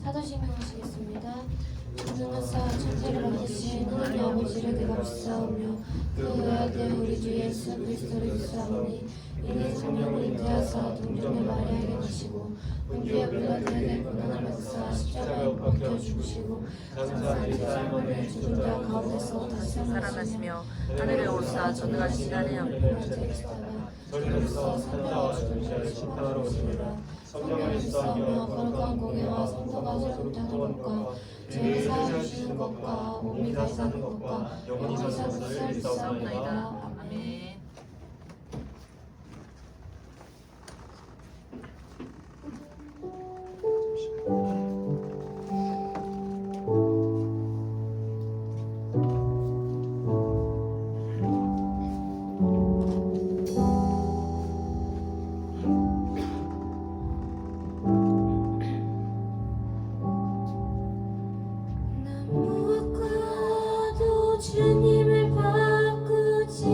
사도신경 하시겠습니다. 전능하사 천지를 만드신 하나님 아버지를 기갑시사오며 그 외아들 우리 주 예수 그리스도를 믿사오니 이는 성령을 잉태하사 동정의 마리아에게 나시고 본주의 빌라도에게 고난을 받으사 십자가에 못 박혀 죽으시고 장사한 사람을 죽은 자 가운데서 다시 살아나시며 하늘에 오르사 전능하신 하나님 앞에 계시다가 저리로서 산자와 죽은 자를 심판하러 오시리라. 성령을 믿사오며 거룩한 공예와 성도가 소속하는 것과 죄를 사하주시는 것과 몸이 다시 사는 것과 영원히 사는 것을 믿사옵나이다. 아멘. 무엇과도 주님을 바꾸지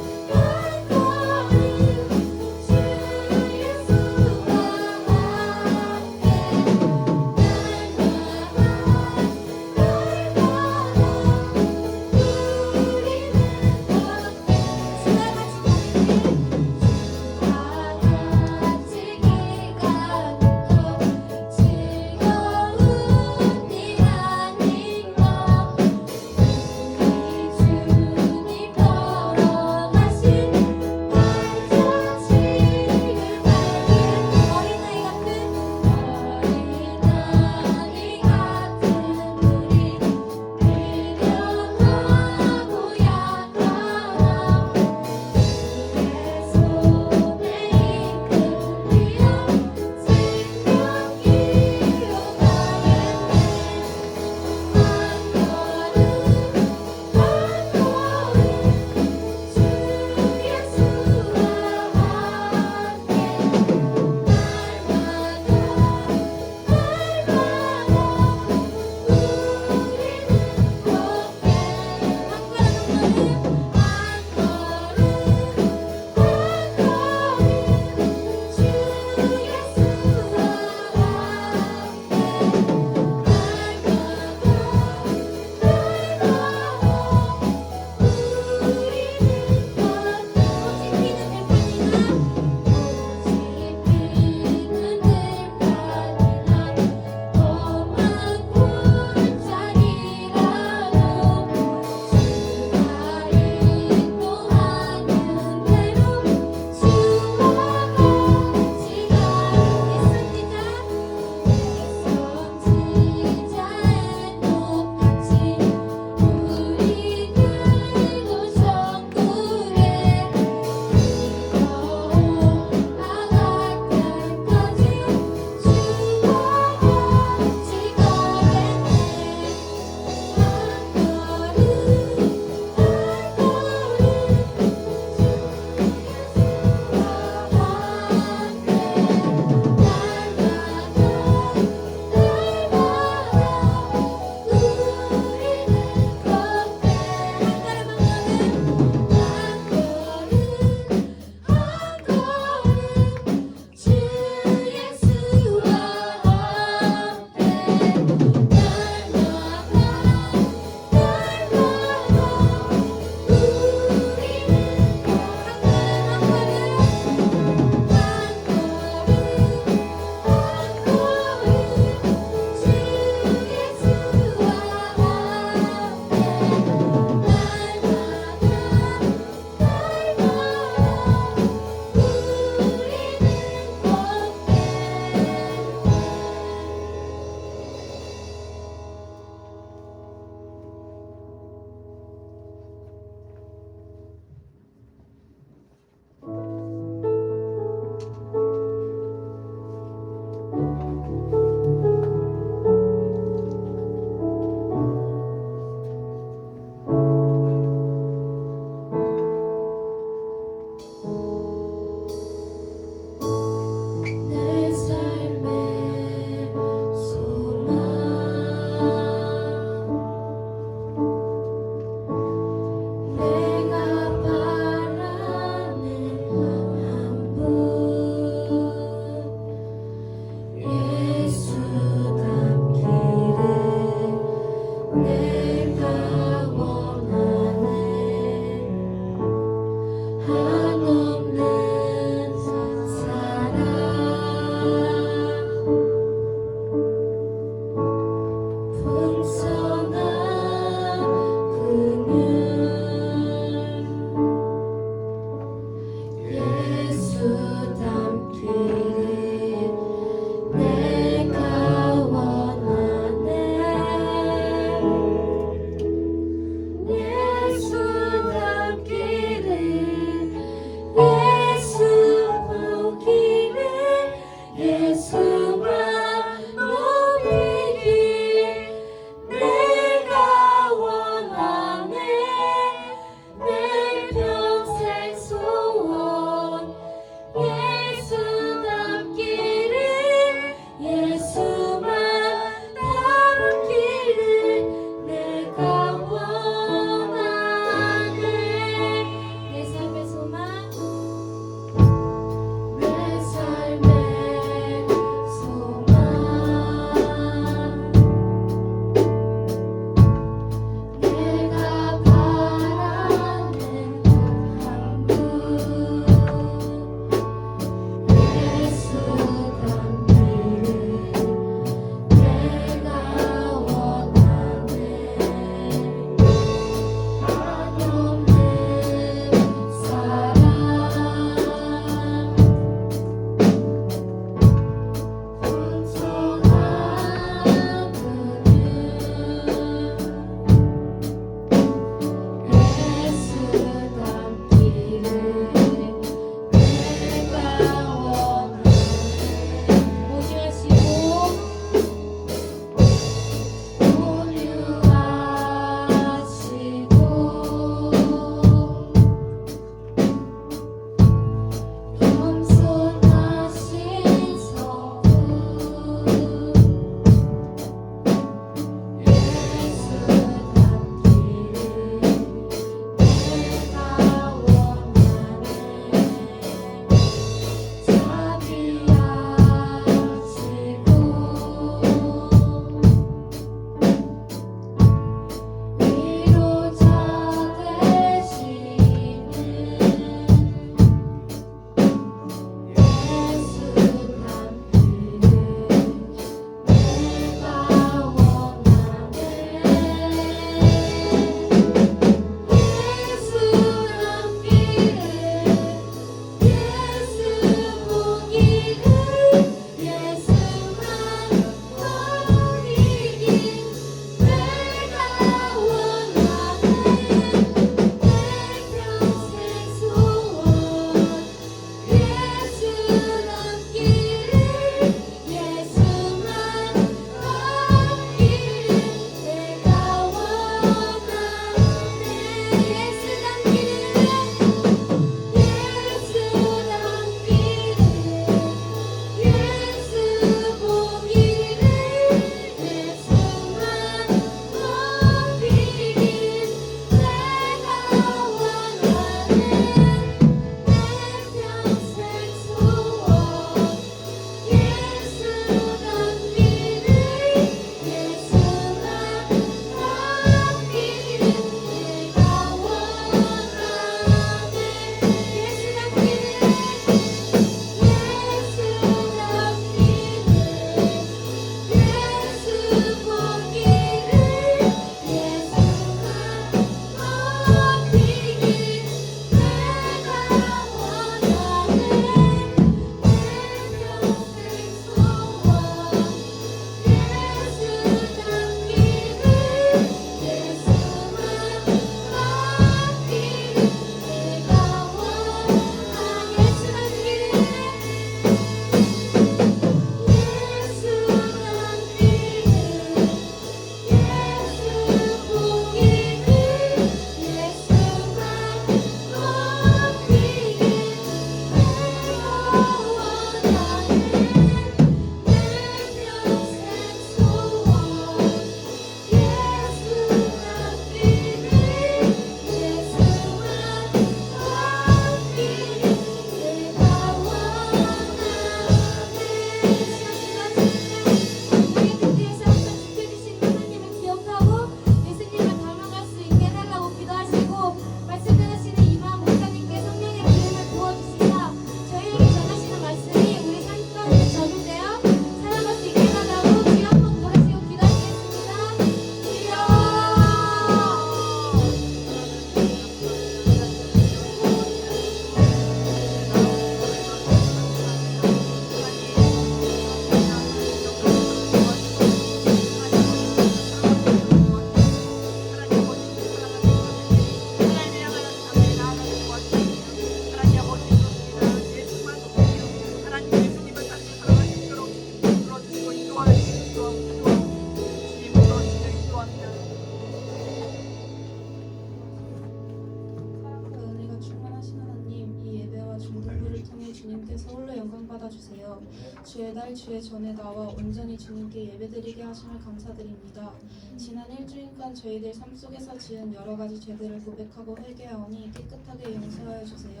주세요. 주의 날 주의 전에 나와 온전히 주님께 예배드리게 하심을 감사드립니다. 지난 일주일간 저희들 삶 속에서 지은 여러 가지 죄들을 고백하고 회개하오니 깨끗하게 용서하여 주세요.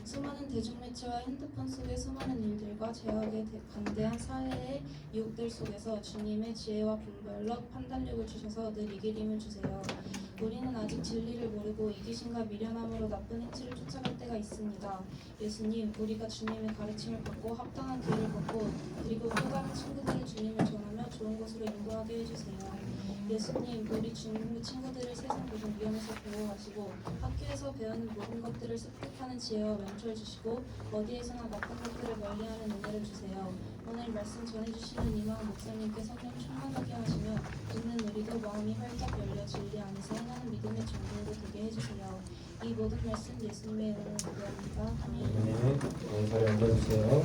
수많은 대중매체와 핸드폰 속의 수많은 일들과 죄악에 관대한 사회의 유혹들 속에서 주님의 지혜와 분별력, 판단력을 주셔서 늘 이길 힘을 주세요. 우리는 아직 진리를 모르고 이기심과 미련함으로 나쁜 행실을 쫓아갈 때가 있습니다. 예수님, 우리가 주님의 가르침을 받고 합당한 길을 걷고 그리고 또 다른 친구들이 주님을 전하며 좋은 곳으로 인도하게 해주세요. 예수님, 우리 친구들을 세상 모든 위험에서 보호하시고 학교에서 배우는 모든 것들을 습득하는 지혜와 멘토를 주시고 어디에서나 나쁜 것들을 멀리하는 은혜를 주세요. 오늘 말씀 전해주시는 이만한 목사님께 성령 충만하게 하시며 듣는 우리도 마음이 활짝 열려 진리 안에서 행하는 믿음의 전도로 되게 해주세요. 이 모든 말씀 예수님의 이름으로 기도합니다. 아멘. 네, 자리 앉아주세요.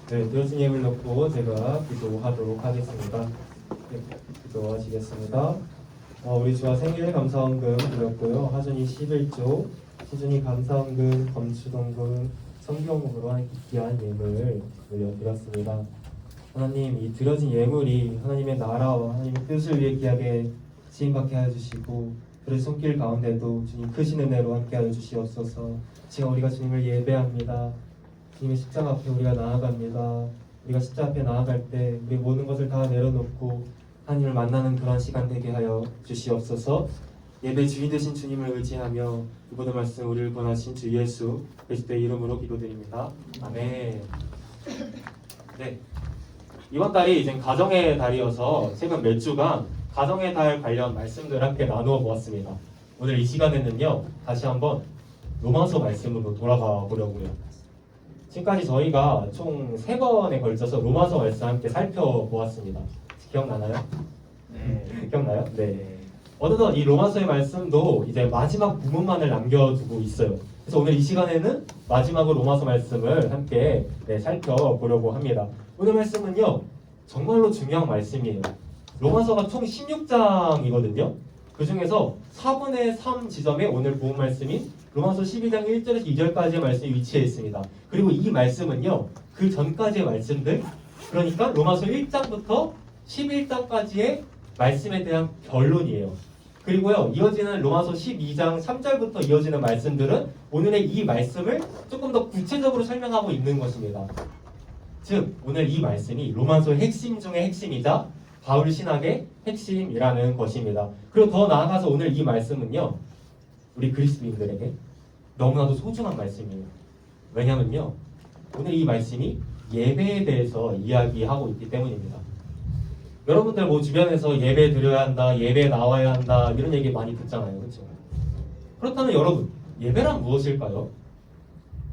네, 들어진 예물 놓고 제가 기도하도록 하겠습니다. 네, 기도하시겠습니다. 우리 주와 생일 감사원금 드렸고요. 하준이 11조, 시준이 감사원금, 검추동금, 성경으로 한 귀한 예물 올려드렸습니다. 하나님, 이 드려진 예물이 하나님의 나라와 하나님의 뜻을 위해 귀하게 쓰임받게 하여 주시고 그의 손길 가운데도 주님 크신 은혜로 함께 하여 주시옵소서. 지금 우리가 주님을 예배합니다. 주님의 십자가 앞에 우리가 나아갑니다. 우리가 십자가 앞에 나아갈 때 우리 모든 것을 다 내려놓고 하나님을 만나는 그런 시간 되게 하여 주시옵소서. 예배 주인 되신 주님을 의지하며 이 모든 말씀 우리를 권하신 주 예수 그리스도의 이름으로 기도드립니다. 아멘. 네, 이번 달이 이제 가정의 달이어서 최근 몇 주간 가정의 달 관련 말씀들을 함께 나누어 보았습니다. 오늘 이 시간에는요, 다시 한번 로마서 말씀으로 돌아가 보려고요. 지금까지 저희가 총 3번에 걸쳐서 로마서 말씀 함께 살펴보았습니다. 기억나나요? 네. 기억나요? 네. 어느덧 이 로마서의 말씀도 이제 마지막 부분만을 남겨두고 있어요. 그래서 오늘 이 시간에는 마지막으로 로마서 말씀을 함께 살펴보려고 합니다. 오늘 말씀은요, 정말로 중요한 말씀이에요. 로마서가 총 16장이거든요. 그 중에서 4분의 3 지점에 오늘 본 말씀인 로마서 12장 1절에서 2절까지의 말씀이 위치해 있습니다. 그리고 이 말씀은요, 그 전까지의 말씀들, 그러니까 로마서 1장부터 11장까지의 말씀에 대한 결론이에요. 그리고요, 이어지는 로마서 12장 3절부터 이어지는 말씀들은 오늘의 이 말씀을 조금 더 구체적으로 설명하고 있는 것입니다. 즉, 오늘 이 말씀이 로마서의 핵심 중의 핵심이자 바울 신학의 핵심이라는 것입니다. 그리고 더 나아가서 오늘 이 말씀은요, 우리 그리스도인들에게 너무나도 소중한 말씀이에요. 왜냐면요, 오늘 이 말씀이 예배에 대해서 이야기하고 있기 때문입니다. 여러분들 뭐 주변에서 예배 드려야 한다, 예배 나와야 한다 이런 얘기 많이 듣잖아요. 그렇죠? 그렇다면 여러분, 예배란 무엇일까요?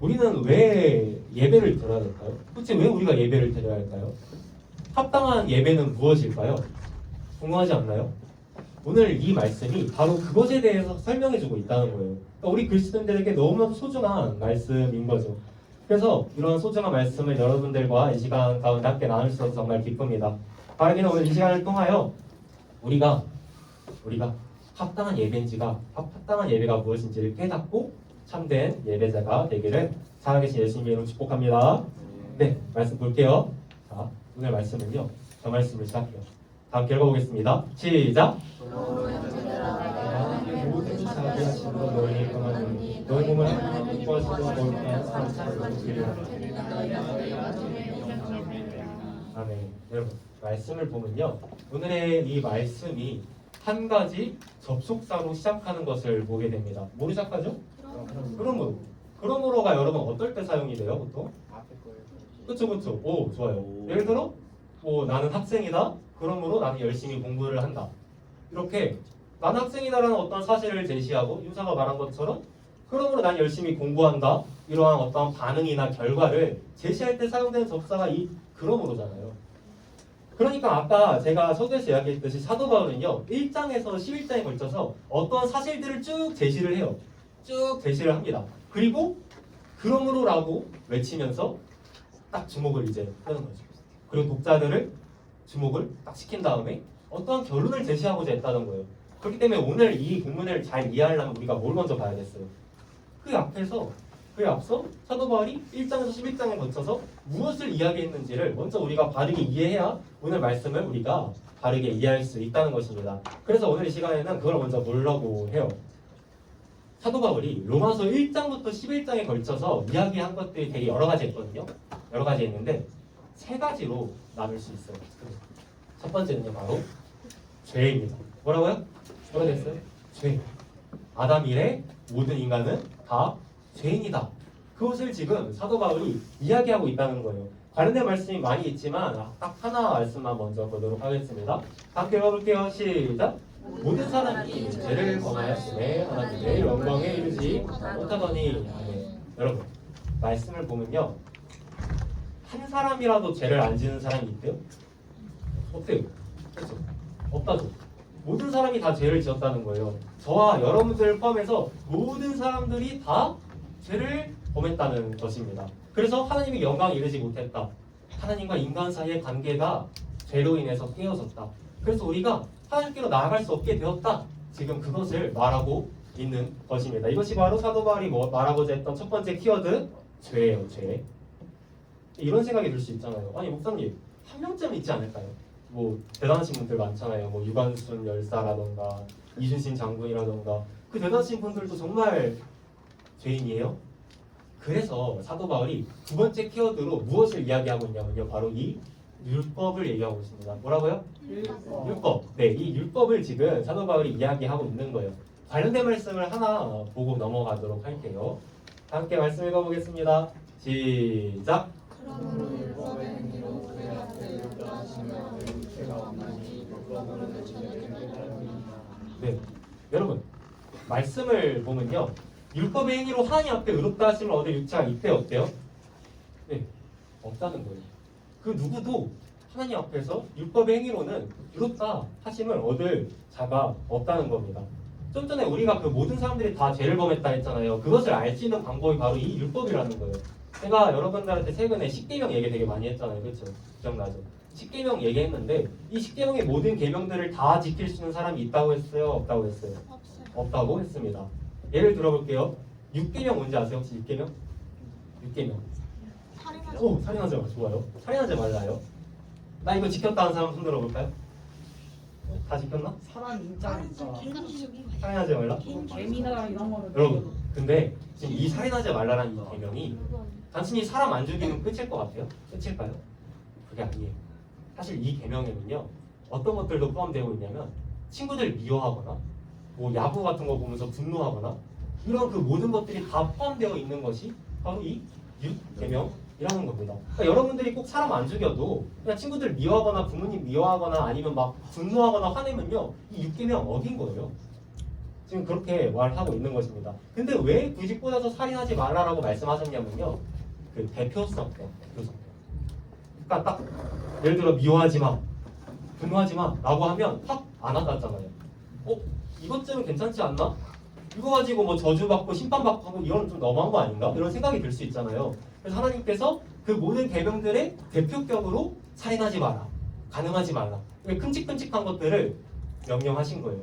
우리는 왜 예배를 드려야 될까요? 도대체 왜 우리가 예배를 드려야 할까요? 합당한 예배는 무엇일까요? 궁금하지 않나요? 오늘 이 말씀이 바로 그것에 대해서 설명해주고 있다는 거예요. 그러니까 우리 그리스도인들에게 너무나도 소중한 말씀인 거죠. 그래서 이런 소중한 말씀을 여러분들과 이 시간 가운데 함께 나눌 수 있어서 정말 기쁩니다. 바라기는 오늘 이 시간을 통하여 우리가 합당한 예배인지가 합당한 예배가 무엇인지를 깨닫고 참된 예배자가 되기를 살아계신 예수님의 이름으로 축복합니다. 네, 말씀 볼게요. 자, 오늘 말씀은요, 저 말씀을 시작해요. 다음 결과 보겠습니다. 시작. 모든 자기 하심으로 너희를 평안하니 너희 몸을 하나님 기뻐하시고 거룩한 사랑으로 드리라. 아멘. 여러분, 말씀을 보면요, 오늘의 이 말씀이 한 가지 접속사로 시작하는 것을 보게 됩니다. 뭐로 시작하죠? 그러므로. 그러므로가 여러분 어떨 때 사용이 돼요, 보통? 그쵸. 오, 좋아요. 예를 들어, 나는 학생이다. 그러므로 나는 열심히 공부를 한다. 이렇게 나는 학생이다라는 어떤 사실을 제시하고 유사가 말한 것처럼 그러므로 난 열심히 공부한다. 이러한 어떤 반응이나 결과를 제시할 때 사용되는 접사가 이 그러므로잖아요. 그러니까 아까 제가 서두에서 이야기했듯이 사도 바울은요, 1장에서 11장에 걸쳐서 어떤 사실들을 쭉 제시를 해요. 쭉 제시를 합니다. 그리고 그러므로라고 외치면서 딱 주목을 이제 하는 거죠. 그리고 독자들을 주목을 딱 시킨 다음에 어떠한 결론을 제시하고자 했다는 거예요. 그렇기 때문에 오늘 이 본문을 잘 이해하려면 우리가 뭘 먼저 봐야겠어요? 그 앞서 사도 바울이 1장에서 11장에 거쳐서 무엇을 이야기했는지를 먼저 우리가 바르게 이해해야 오늘 말씀을 우리가 바르게 이해할 수 있다는 것입니다. 그래서 오늘 이 시간에는 그걸 먼저 보려고 해요. 사도 바울이 로마서 1장부터 11장에 걸쳐서 이야기한 것들이 되게 여러 가지 있거든요. 여러 가지 있는데 세 가지로 나눌 수 있어요. 첫 번째는요, 바로 죄입니다. 뭐라고요? 뭐라 됐어요? 죄. 아담 이래 모든 인간은 다 죄인이다. 그것을 지금 사도 바울이 이야기하고 있다는 거예요. 관련된 말씀이 많이 있지만 딱 하나 말씀만 먼저 보도록 하겠습니다. 함께 읽어볼게요. 시작. 모든 사람이 죄를 범하였음에 하나님의 영광에 이르지 못하더니. 아멘. 여러분, 말씀을 보면요, 한 사람이라도 죄를 안 지는 사람이 있대요? 없대요. 그렇죠? 없다죠. 모든 사람이 다 죄를 지었다는 거예요. 저와 여러분들을 포함해서 모든 사람들이 다 죄를 범했다는 것입니다. 그래서 하나님의 영광에 이르지 못했다. 하나님과 인간 사이의 관계가 죄로 인해서 깨어졌다. 그래서 우리가 하나님께로 나아갈 수 없게 되었다. 지금 그것을 말하고 있는 것입니다. 이것이 바로 사도 바울이 말하고자 했던 첫 번째 키워드, 죄예요. 죄. 이런 생각이 들 수 있잖아요. 아니 목사님, 한 명쯤 있지 않을까요? 뭐 대단하신 분들 많잖아요. 뭐 유관순 열사라던가 이순신 장군이라던가 그 대단하신 분들도 정말 죄인이에요. 그래서 사도 바울이 두 번째 키워드로 무엇을 이야기하고 있냐면요, 바로 이 율법을 얘기하고 있습니다. 뭐라고요? 율법. 네, 이 율법을 지금 사도 바울이 이야기하고 있는 거예요. 관련된 말씀을 하나 보고 넘어가도록 할게요. 함께 말씀 읽어보겠습니다. 시작. 그러므로 율법의 행위로 그의 앞에 이르다 하시면 그 육체가 없나니 율법으로는 전혀 네, 여러분 말씀을 보면요, 율법의 행위로 하나님 앞에 의롭다 하시면 얻을 육체가 있대요, 없대요? 네, 없다는 거예요. 그 누구도 하나님 앞에서 율법의 행위로는 의롭다 하심을 얻을 자가 없다는 겁니다. 좀 전에 우리가 그 모든 사람들이 다 죄를 범했다 했잖아요. 그것을 알 수 있는 방법이 바로 이 율법이라는 거예요. 제가 여러분들한테 최근에 십계명 얘기 되게 많이 했잖아요. 그렇죠? 기억나죠? 십계명 얘기했는데 이 십계명의 모든 계명들을 다 지킬 수 있는 사람이 있다고 했어요? 없다고 했어요? 없다고 했습니다. 예를 들어볼게요. 6계명 뭔지 아세요? 혹시 6계명? 6계명. 오, 살인하지 마. 좋아요. 살인하지 말라요. 나 이거 지켰다는 사람 손 들어볼까요? 다 지켰나? 사람 인자니까 살인하지 말라? 개미나 이런 거는 여러분, 근데 지금 이 살인하지 말라라는 이 계명이 단순히 사람 안 죽이면 끝일 것 같아요? 끝일까요? 그게 아니에요. 사실 이 계명에는요, 어떤 것들도 포함되고 있냐면 친구들 미워하거나 뭐 야구 같은 거 보면서 분노하거나 이런 그 모든 것들이 다 포함되어 있는 것이 바로 이 6계명이라는 겁니다. 그러니까 여러분들이 꼭 사람 안 죽여도 그냥 친구들 미워하거나 부모님 미워하거나 아니면 막 분노하거나 화내면요, 이 6계명 어긴 거예요. 지금 그렇게 말하고 있는 것입니다. 근데 왜 굳이 꽂아서 살인하지 말라라고 말씀하셨냐면요, 그 대표성 때문에. 그러니까 딱 예를 들어 미워하지 마, 분노하지 마 라고 하면 확 안 와닿잖아요. 이것쯤은 괜찮지 않나? 이거 가지고 뭐 저주받고 심판받고 하고 이건 좀 너무한 거 아닌가? 이런 생각이 들 수 있잖아요. 그래서 하나님께서 그 모든 계명들의 대표격으로 살인하지 마라, 간음하지 말라, 끔찍끔찍한 것들을 명령하신 거예요.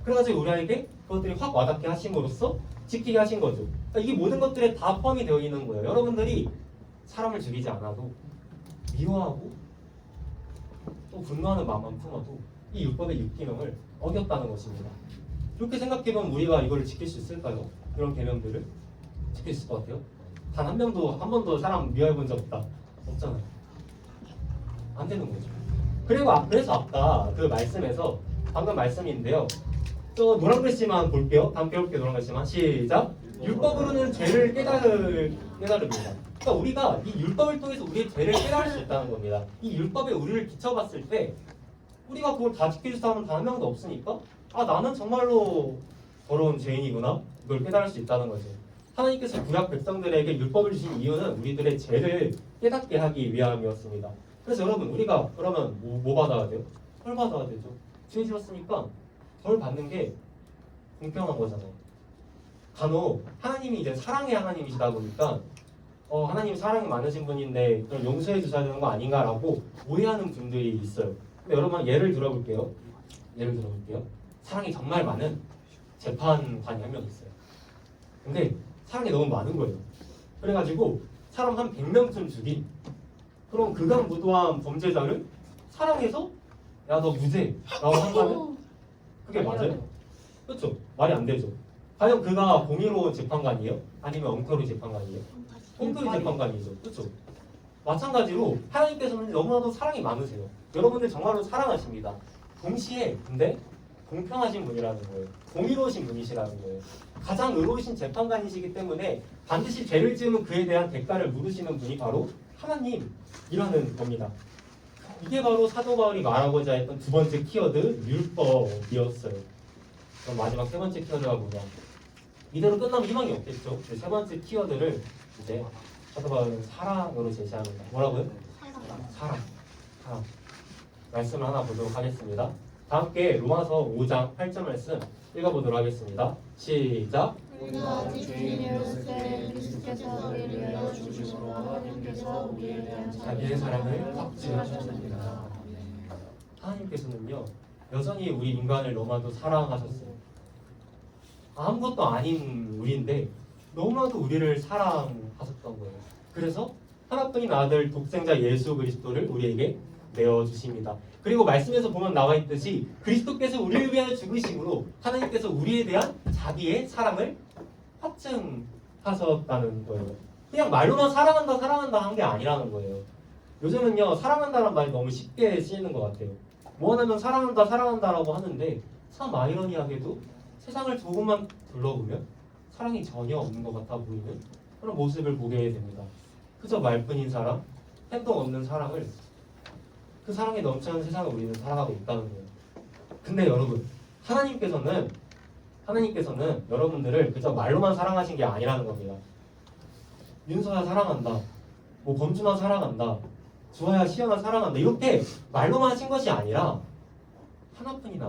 그래가지고 우리에게 그것들이 확 와닿게 하심으로써 지키게 하신 거죠. 그러니까 이게 모든 것들에 다 포함이 되어 있는 거예요. 여러분들이 사람을 죽이지 않아도 미워하고 또 분노하는 마음만 품어도 이 율법의 6계명을 어겼다는 것입니다. 그렇게 생각해보면 우리가 이걸 지킬 수 있을까요? 이런 계명들을 지킬 수 있을 것 같아요? 단 한 명도 한 번도 사람 미워해 본 적 없다. 없잖아요. 안 되는 거죠. 그래서 아까 그 말씀에서 방금 말씀인데요, 저 노란 글씨만 볼게요. 다음 배울게요. 노란 글씨만. 시작. 율법으로는 죄를 깨달읍니다. 그러니까 우리가 이 율법을 통해서 우리의 죄를 깨달을 수 있다는 겁니다. 이 율법에 우리를 비춰봤을 때 우리가 그걸 다 지킬 사람은 단 한 명도 없으니까 나는 정말로 더러운 죄인이구나, 이걸 깨달을 수 있다는 거죠. 하나님께서 구약 백성들에게 율법을 주신 이유는 우리들의 죄를 깨닫게 하기 위함이었습니다. 그래서 여러분, 우리가 그러면 뭐 받아야 돼요? 벌 받아야 되죠. 죄 지었으니까 벌 받는 게 공평한 거잖아요. 간혹 하나님이 이제 사랑의 하나님이시다 보니까 하나님 사랑이 많으신 분인데 그럼 용서해 주셔야 되는 거 아닌가라고 오해하는 분들이 있어요. 근데 여러분, 예를 들어볼게요. 사랑이 정말 많은 재판관이 한 명 있어요. 근데 사랑이 너무 많은 거예요. 그래가지고 사람 한 100명쯤 죽인 그런 극악무도한 범죄자를 사랑해서 야 너 무죄 라고 한다면 그게 맞아요? 그렇죠? 말이 안 되죠. 과연 그가 공의로운 재판관이에요? 아니면 엉터리 재판관이에요? 엉터리 재판관이죠. 그렇죠? 마찬가지로 하나님께서는 너무나도 사랑이 많으세요. 여러분들 정말로 사랑하십니다. 동시에 근데 공평하신 분이라는 거예요. 공의로우신 분이시라는 거예요. 가장 의로우신 재판관이시기 때문에 반드시 죄를 지으면 그에 대한 대가를 물으시는 분이 바로 하나님이라는 겁니다. 이게 바로 사도 바울이 말하고자 했던 두 번째 키워드 율법이었어요. 그럼 마지막 세 번째 키워드가 뭐냐? 이대로 끝나면 희망이 없겠죠. 그 세 번째 키워드를 이제 사도 바울은 사랑으로 제시합니다. 뭐라고요? 사랑. 사랑. 말씀을 하나 보도록 하겠습니다. 다 함께 로마서 5장 8절 말씀 읽어보도록 하겠습니다. 시작. 우리가 아직 주인이었을 때 그리스도께서 우리를 위하여 죽으심으로 하나님께서 우리에 대한 자기의 사랑을 확증하셨습니다. 하나님께서는요 여전히 우리 인간을 너무나도 사랑하셨어요. 아무것도 아닌 우리인데 너무나도 우리를 사랑하셨던 거예요. 그래서 하나뿐인 아들 독생자 예수 그리스도를 우리에게 내어주십니다. 그리고 말씀에서 보면 나와 있듯이 그리스도께서 우리를 위하여 죽으심으로 하나님께서 우리에 대한 자기의 사랑을 확증하셨다는 거예요. 그냥 말로만 사랑한다 사랑한다 한 게 아니라는 거예요. 요즘은요 사랑한다는 말이 너무 쉽게 쓰이는 것 같아요. 뭐 하냐면 사랑한다 사랑한다라고 하는데 참 아이러니하게도 세상을 조금만 둘러보면 사랑이 전혀 없는 것 같아 보이는 그런 모습을 보게 됩니다. 그저 말뿐인 사랑, 행동 없는 사랑을 그 사랑이 넘치는 세상을 우리는 살아가고 있다는 거예요. 근데 여러분 하나님께서는 여러분들을 그저 말로만 사랑하신 게 아니라는 겁니다. 윤서야 사랑한다, 뭐 범준아 사랑한다, 주아야 시연아 사랑한다 이렇게 말로만 하신 것이 아니라 하나뿐인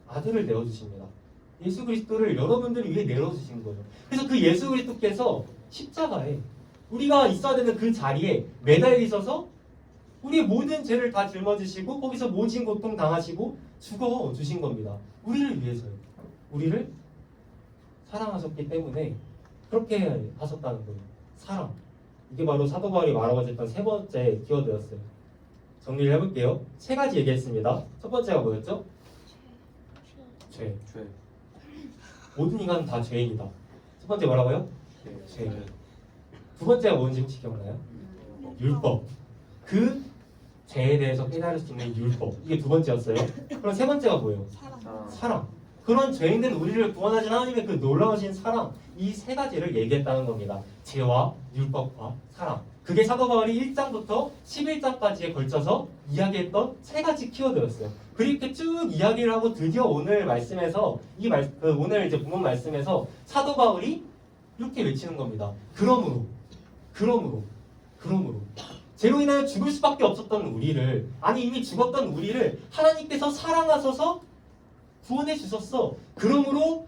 아들을 내어주십니다. 예수 그리스도를 여러분들을 위해 내어주신 거예요. 그래서 그 예수 그리스도께서 십자가에 우리가 있어야 되는 그 자리에 매달려 있어서 우리의 모든 죄를 다 짊어지시고 거기서 모진 고통 당하시고 죽어주신 겁니다. 우리를 위해서요. 우리를 사랑하셨기 때문에 그렇게 하셨다는 거예요. 사랑. 이게 바로 사도 바울이 말하고 있던 세 번째 키워드였어요. 정리를 해볼게요. 세 가지 얘기했습니다. 첫 번째가 뭐였죠? 죄. 모든 인간은 다 죄인이다. 첫 번째 뭐라고요? 죄. 두 번째가 뭔지 혹시 기억나요? 율법. 그 죄에 대해서 깨달을 수 있는 율법. 이게 두 번째였어요. 그럼 세 번째가 뭐예요? 사랑. 그런 죄인된 우리를 구원하신 하나님의 그 놀라우신 사랑. 이 세 가지를 얘기했다는 겁니다. 죄와 율법과 사랑. 그게 사도 바울이 1장부터 11장까지에 걸쳐서 이야기했던 세 가지 키워드였어요. 그렇게 쭉 이야기를 하고 드디어 오늘 말씀에서 오늘 이제 본문 말씀에서 사도 바울이 이렇게 외치는 겁니다. 그러므로 죄로 인하여 죽을 수밖에 없었던 우리를, 아니 이미 죽었던 우리를 하나님께서 사랑하셔서 구원해 주셨어. 그러므로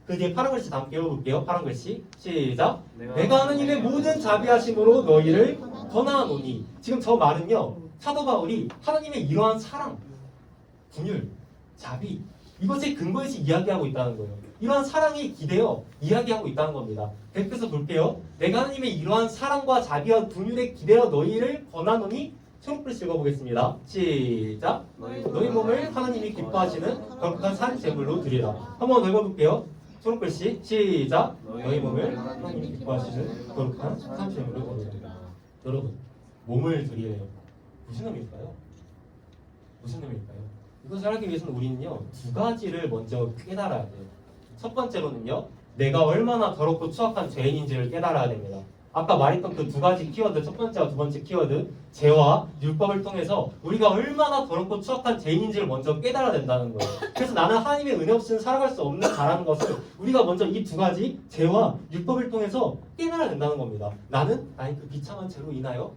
그 뒤에 파란 글씨 다 함께 읽어볼게요. 파란 글씨 시작. 내가 하나님의 모든 자비하심으로 너희를 권하노니. 지금 저 말은요 사도 바울이 하나님의 이러한 사랑, 분율, 자비 이것에 근거해서 이야기하고 있다는 거예요. 이러한 사랑에 기대어 이야기하고 있다는 겁니다. 계속해서 볼게요. 내가 하나님의 이러한 사랑과 자비와 분율에 기대어 너희를 권하노니. 초록글씨 읽어보겠습니다. 시작. 너희 몸을 하나님이 기뻐하시는 거룩한 산 제물로 드리라. 한번 더 읽어볼게요. 초록글씨 시작. 너희 몸을 하나님이 기뻐하시는 거룩한 산 제물로 드리라. 여러분 몸을 드리래요. 무슨 의미일까요? 이것을 하기 위해서는 우리는요 두 가지를 먼저 깨달아야 돼요. 첫 번째로는요 내가 얼마나 더럽고 추악한 죄인인지를 깨달아야 됩니다. 아까 말했던 그 두 가지 키워드, 첫 번째와 두 번째 키워드, 죄와 율법을 통해서 우리가 얼마나 더럽고 추악한 죄인인지를 먼저 깨달아야 된다는 거예요. 그래서 나는 하나님의 은혜 없이는 살아갈 수 없는 자라는 것을 우리가 먼저 이 두 가지 죄와 율법을 통해서 깨달아야 된다는 겁니다. 나는 나의 그 비참한 죄로 인하여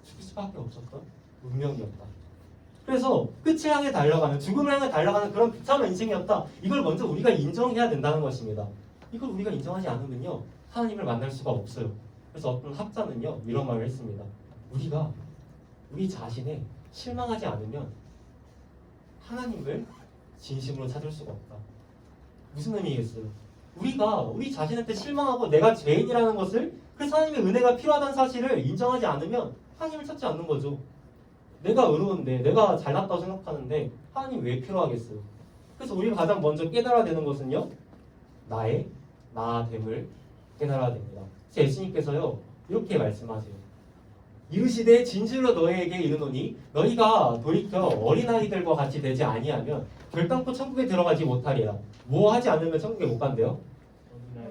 죽을 수밖에 없었던 운명이었다. 그래서 끝을 향해 달려가는, 죽음을 향해 달려가는 그런 비참한 인생이었다. 이걸 먼저 우리가 인정해야 된다는 것입니다. 이걸 우리가 인정하지 않으면요 하나님을 만날 수가 없어요. 그래서 어떤 학자는요 이런 말을 했습니다. 우리 자신에 실망하지 않으면 하나님을 진심으로 찾을 수가 없다. 무슨 의미겠어요? 우리가 우리 자신한테 실망하고 내가 죄인이라는 것을 그래서 하나님의 은혜가 필요하다는 사실을 인정하지 않으면 하나님을 찾지 않는 거죠. 내가 의로운데 내가 잘났다고 생각하는데 하나님 왜 필요하겠어요? 그래서 우리가 가장 먼저 깨달아야 되는 것은요. 나의 나됨을 깨달아야 됩니다. 그래서 예수님께서요. 이렇게 말씀하세요. 이르시되 진실로 너희에게 이르노니 너희가 돌이켜 어린아이들과 같이 되지 아니하면 결단코 천국에 들어가지 못하리라. 뭐 하지 않으면 천국에 못 간대요?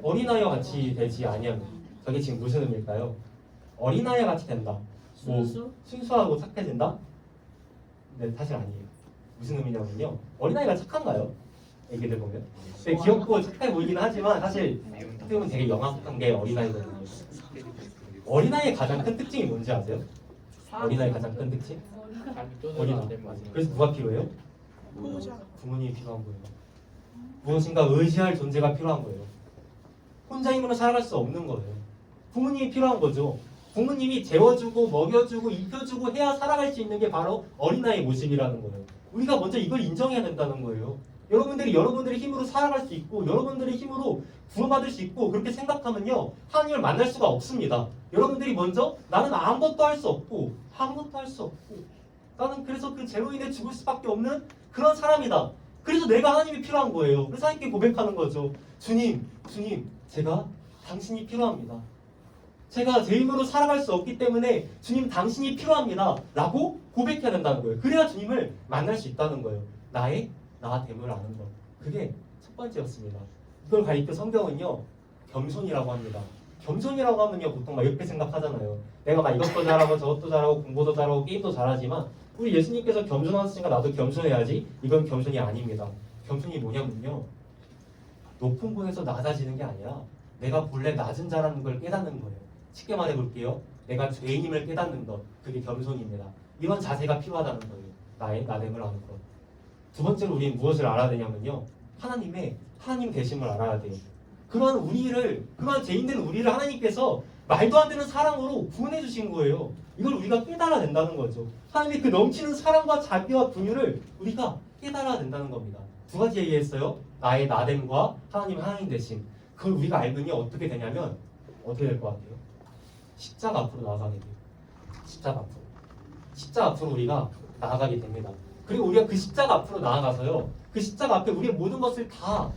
어린아이와 같이 되지 아니하면. 저게 지금 무슨 의미일까요? 어린아이와 같이 된다. 뭐 순수하고 착해진다? 네, 사실 아니에요. 무슨 의미냐면요. 어린아이가 착한가요? 애기들 보면. 되게 귀엽고 착해 보이긴 하지만 사실 어떻게 보면 되게 영악한 게 어린아이거든요. 어린아이의 가장 큰 특징이 뭔지 아세요? 어린아이의 가장 큰 특징? 어린아이. 그래서 누가 필요해요? 부모님이 필요한 거예요. 무엇인가 의지할 존재가 필요한 거예요. 혼자 힘으로 살아갈 수 없는 거예요. 부모님이 필요한 거죠. 부모님이 재워주고 먹여주고 입혀주고 해야 살아갈 수 있는 게 바로 어린아이의 모습이라는 거예요. 우리가 먼저 이걸 인정해야 된다는 거예요. 여러분들이 여러분들의 힘으로 살아갈 수 있고 여러분들의 힘으로 구원받을 수 있고 그렇게 생각하면요. 하나님을 만날 수가 없습니다. 여러분들이 먼저 나는 아무것도 할 수 없고 아무것도 할 수 없고 나는 그래서 그 죄로 인해 죽을 수밖에 없는 그런 사람이다. 그래서 내가 하나님이 필요한 거예요. 그래서 하나님께 고백하는 거죠. 주님, 제가 당신이 필요합니다. 제가 제 힘으로 살아갈 수 없기 때문에 주님 당신이 필요합니다. 라고 고백해야 된다는 거예요. 그래야 주님을 만날 수 있다는 거예요. 나의 나됨을 아는 것. 그게 첫 번째였습니다. 이걸 가리켜 성경은요. 겸손이라고 합니다. 겸손이라고 하면요. 보통 막 이렇게 생각하잖아요. 내가 막 이것도 잘하고 저것도 잘하고 공부도 잘하고 게임도 잘하지만 우리 예수님께서 겸손하셨으니까 나도 겸손해야지. 이건 겸손이 아닙니다. 겸손이 뭐냐면요. 높은 곳에서 낮아지는 게 아니라 내가 본래 낮은 자라는 걸 깨닫는 거예요. 쉽게 말해볼게요. 내가 죄인임을 깨닫는 것. 그게 겸손입니다. 이런 자세가 필요하다는 거예요. 나의 나됨을 아는 것. 두 번째로 우리는 무엇을 알아야 되냐면요. 하나님 되심을 알아야 돼요. 그러한 죄인된 우리를 하나님께서 말도 안 되는 사랑으로 구원해 주신 거예요. 이걸 우리가 깨달아야 된다는 거죠. 하나님의 그 넘치는 사랑과 자비와 분유를 우리가 깨달아야 된다는 겁니다. 두 가지 얘기했어요. 나의 나됨과 하나님 되심. 그걸 우리가 알면요. 어떻게 되냐면 어떻게 될 것 같아요? 십자가 앞으로 나아가게 돼요. 십자가 앞으로 우리가 나아가게 됩니다. 그리고 우리가 그 십자가 앞으로 나아가서요. 그 십자가 앞에 우리의 모든 것을 다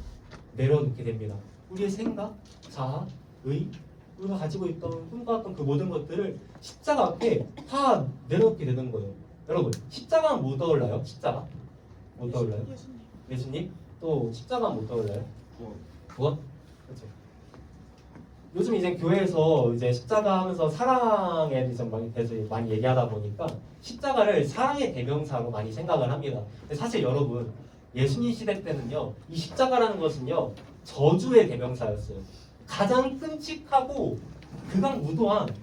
내려놓게 됩니다. 우리의 생각, 자아, 우리가 가지고 있던 꿈꿔왔던 그 모든 것들을 십자가 앞에 다 내려놓게 되는 거예요. 여러분, 십자가는 뭐 떠올라요? 십자가? 뭐 떠올라요? 예수님? 또 십자가는 뭐 떠올라요? 구원? 그렇죠. 요즘 이제 교회에서 이제 십자가 하면서 사랑에 대해서 많이 얘기하다 보니까 십자가를 사랑의 대명사로 많이 생각을 합니다. 근데 사실 여러분 예수님 시대 때는요 이 십자가라는 것은요 저주의 대명사였어요. 가장 끔찍하고 극악무도한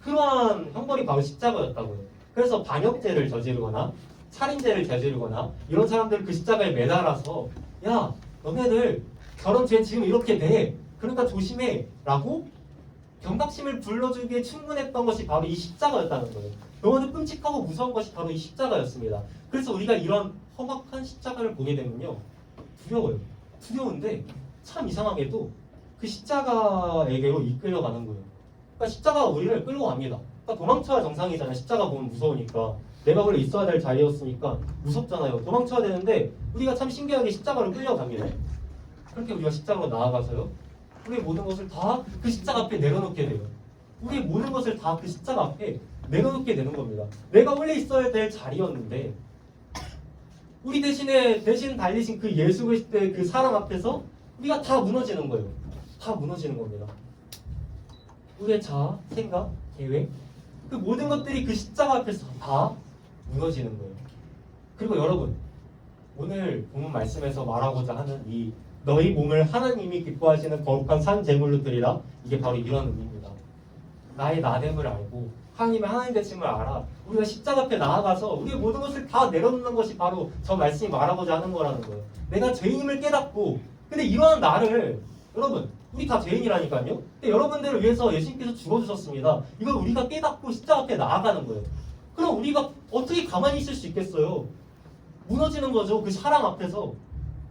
그러한 형벌이 바로 십자가였다고요. 그래서 반역죄를 저지르거나 살인죄를 저지르거나 이런 사람들 그 십자가에 매달아서 야 너네들 결혼죄 지금 이렇게 돼. 그러니까 조심해 라고 경각심을 불러주기에 충분했던 것이 바로 이 십자가였다는 거예요. 너무나 끔찍하고 무서운 것이 바로 이 십자가였습니다. 그래서 우리가 이런 험악한 십자가를 보게 되면요 두려워요. 두려운데 참 이상하게도 그 십자가에게로 이끌려가는 거예요. 그러니까 십자가가 우리를 끌고 갑니다. 그러니까 도망쳐야 정상이잖아요. 십자가 보면 무서우니까. 내가 원래 있어야 될 자리였으니까 무섭잖아요. 도망쳐야 되는데 우리가 참 신기하게 십자가로 끌려갑니다. 그렇게 우리가 십자가로 나아가서요. 우리의 모든 것을 다 그 십자가 앞에 내려놓게 돼요. 우리의 모든 것을 다 그 십자가 앞에 내려놓게 되는 겁니다. 내가 원래 있어야 될 자리였는데 우리 대신 달리신 그 예수 그리스도의 그 사랑 앞에서 우리가 다 무너지는 거예요. 다 무너지는 겁니다. 우리의 자아, 생각, 계획 그 모든 것들이 그 십자가 앞에서 다 무너지는 거예요. 그리고 여러분 오늘 본문 말씀에서 말하고자 하는 이 너희 몸을 하나님이 기뻐하시는 거룩한 산 제물로 드리라. 이게 바로 이런 의미입니다. 나의 나됨을 알고 하나님의 하나님 되심을 알아. 우리가 십자가 앞에 나아가서 우리의 모든 것을 다 내려놓는 것이 바로 저 말씀이 말하고자 하는 거라는 거예요. 내가 죄인임을 깨닫고 근데 이러한 나를 여러분 우리 다 죄인이라니까요. 근데 여러분들을 위해서 예수님께서 죽어주셨습니다. 이걸 우리가 깨닫고 십자가 앞에 나아가는 거예요. 그럼 우리가 어떻게 가만히 있을 수 있겠어요? 무너지는 거죠. 그 사랑 앞에서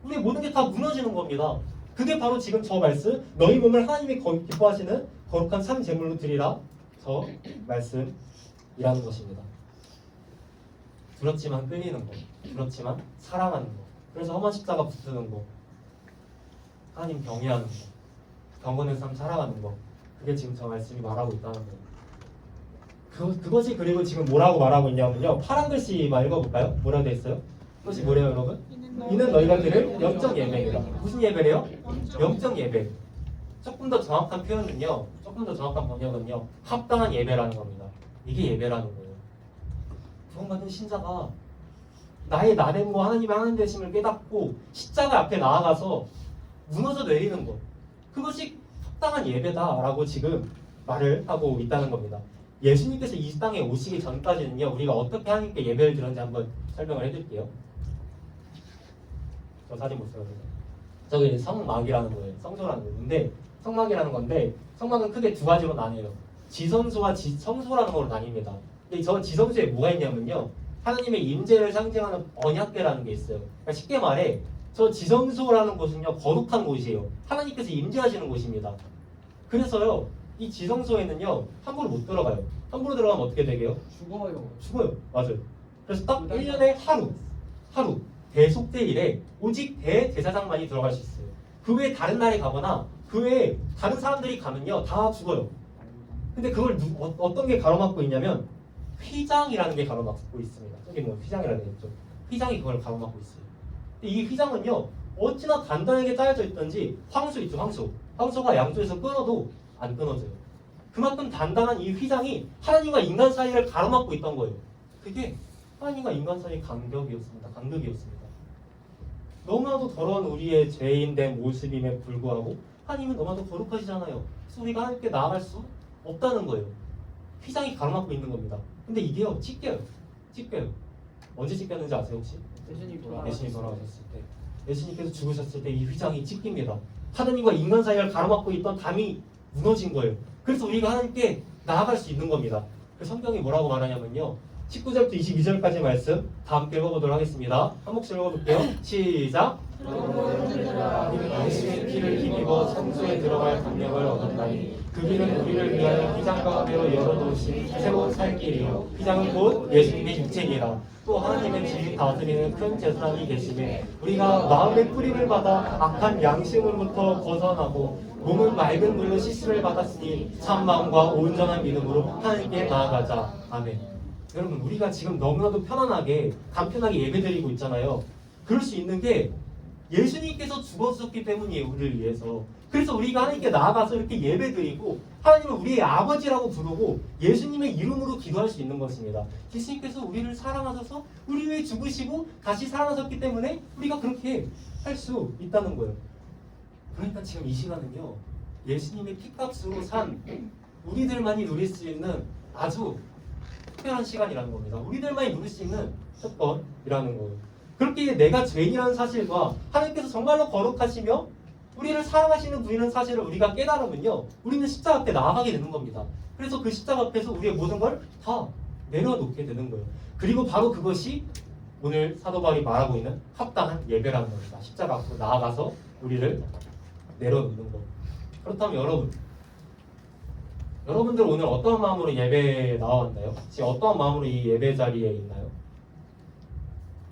우리의 모든 게 다 무너지는 겁니다. 그게 바로 지금 저 말씀, 너희 몸을 하나님이 기뻐하시는 거룩한 산 제물로 드리라, 저 말씀이라는 것입니다. 두렵지만 끌리는 거, 두렵지만 사랑하는 거, 그래서 험한 십자가 붙드는 거, 하나님 경외하는 거, 경건의 삶 살아가는 거, 그게 지금 저 말씀이 말하고 있다는 거예요. 그것이 그리고 지금 뭐라고 말하고 있냐면요, 파란 글씨만 읽어볼까요? 뭐라고 돼 있어요? 그것이 뭐래요, 여러분? 이는 너희가 들을 영적 예배이라. 무슨 예배래요? 영적 예배. 조금 더 정확한 표현은요, 조금 더 정확한 번역은요, 합당한 예배라는 겁니다. 이게 예배라는 거예요. 구원받은 신자가 나의 나됨과 하나님의 하나님 되심을 깨닫고 십자가 앞에 나아가서 무너져 내리는 것, 그것이 합당한 예배다라고 지금 말을 하고 있다는 겁니다. 예수님께서 이 땅에 오시기 전까지는요, 우리가 어떻게 하나님께 예배를 드렸는지 한번 설명을 해드릴게요. 저 사진 못 써요. 저기 성막이라는 거예요. 성소라는 거예요. 근데 성막이라는 건데, 성막은 크게 두 가지로 나뉘어요. 지성소와 지성소라는 걸로 나뉩니다. 근데 저 지성소에 뭐가 있냐면요, 하나님의 임재를 상징하는 언약궤라는 게 있어요. 그러니까 쉽게 말해, 저 지성소라는 곳은요, 거룩한 곳이에요. 하나님께서 임재하시는 곳입니다. 그래서요, 이 지성소에는요, 함부로 못 들어가요. 함부로 들어가면 어떻게 되게요? 죽어요. 맞아요. 그래서 딱 1년에 하루 대속제일에 오직 대제사장만이 들어갈 수 있어요. 그 외에 다른 날에 가거나 그 외에 다른 사람들이 가면요, 다 죽어요. 근데 그걸 어떤 게 가로막고 있냐면 휘장이라는 게 가로막고 있습니다. 저기 뭐 휘장이라는 게 있죠. 휘장이 그걸 가로막고 있어요. 이 휘장은요, 어찌나 단단하게 짜여져 있던지, 황소 있죠, 황소가 양쪽에서 끊어도 안 끊어져요. 그만큼 단단한 이 휘장이 하나님과 인간 사이를 가로막고 있던 거예요. 그게 하나님과 인간 사이의 간격이었습니다. 너무나도 더러운 우리의 죄인된 모습임에 불구하고 하나님은 너무나도 거룩하시잖아요. 그래서 우리가 하나님께 나아갈 수 없다는 거예요. 휘장이 가로막고 있는 겁니다. 근데 이게요, 찢겨요. 언제 찢겼는지 아세요, 혹시? 예수님이 돌아가셨을 때, 예수님께서 죽으셨을 때 이 휘장이 찢깁니다. 하나님과 인간 사이를 가로막고 있던 담이 무너진 거예요. 그래서 우리가 하나님께 나아갈 수 있는 겁니다. 그 성경이 뭐라고 말하냐면요, 19절부터 22절까지 말씀 다 함께 읽어보도록 하겠습니다. 한 목소리 읽어볼게요. 시작. 예수의 피를 힘입어 성소에 들어갈 강력을 얻었다니 그 길은 우리를 위하여 휘장 가운데로 열어놓으신 새로운 살 길이요, 휘장은 곧 예수님의 육체니라. 또 하나님의 진리 다스리는 큰 제사장이 계시매 우리가 마음의 뿌림을 받아 악한 양심으로부터 벗어나고 몸은 맑은 물로 씻음을 받았으니 참 마음과 온전한 믿음으로 하나님께 나아가자. 아멘. 여러분, 우리가 지금 너무나도 편안하게 간편하게 예배드리고 있잖아요. 그럴 수 있는 게 예수님께서 죽어주셨기 때문이에요. 우리를 위해서. 그래서 우리가 하나님께 나아가서 이렇게 예배드리고 하나님을 우리의 아버지라고 부르고 예수님의 이름으로 기도할 수 있는 것입니다. 예수님께서 우리를 사랑하셔서 우리 위해 죽으시고 다시 살아나셨기 때문에 우리가 그렇게 할 수 있다는 거예요. 그러니까 지금 이 시간은요, 예수님의 피값으로 산 우리들만이 누릴 수 있는 아주 특별한 시간이라는 겁니다. 우리들만이 누릴 수 있는 특권이라는 거예요. 그렇게 내가 죄인이라는 사실과 하나님께서 정말로 거룩하시며 우리를 사랑하시는 분이라는 사실을 우리가 깨달으면요, 우리는 십자가 앞에 나아가게 되는 겁니다. 그래서 그 십자가 앞에서 우리의 모든 걸 다 내려놓게 되는 거예요. 그리고 바로 그것이 오늘 사도 바울이 말하고 있는 합당한 예배라는 겁니다. 십자가 앞으로 나아가서 우리를 내려놓는 거. 그렇다면 여러분들 오늘 어떤 마음으로 예배에 나왔나요? 지금 어떤 마음으로 이 예배 자리에 있나요?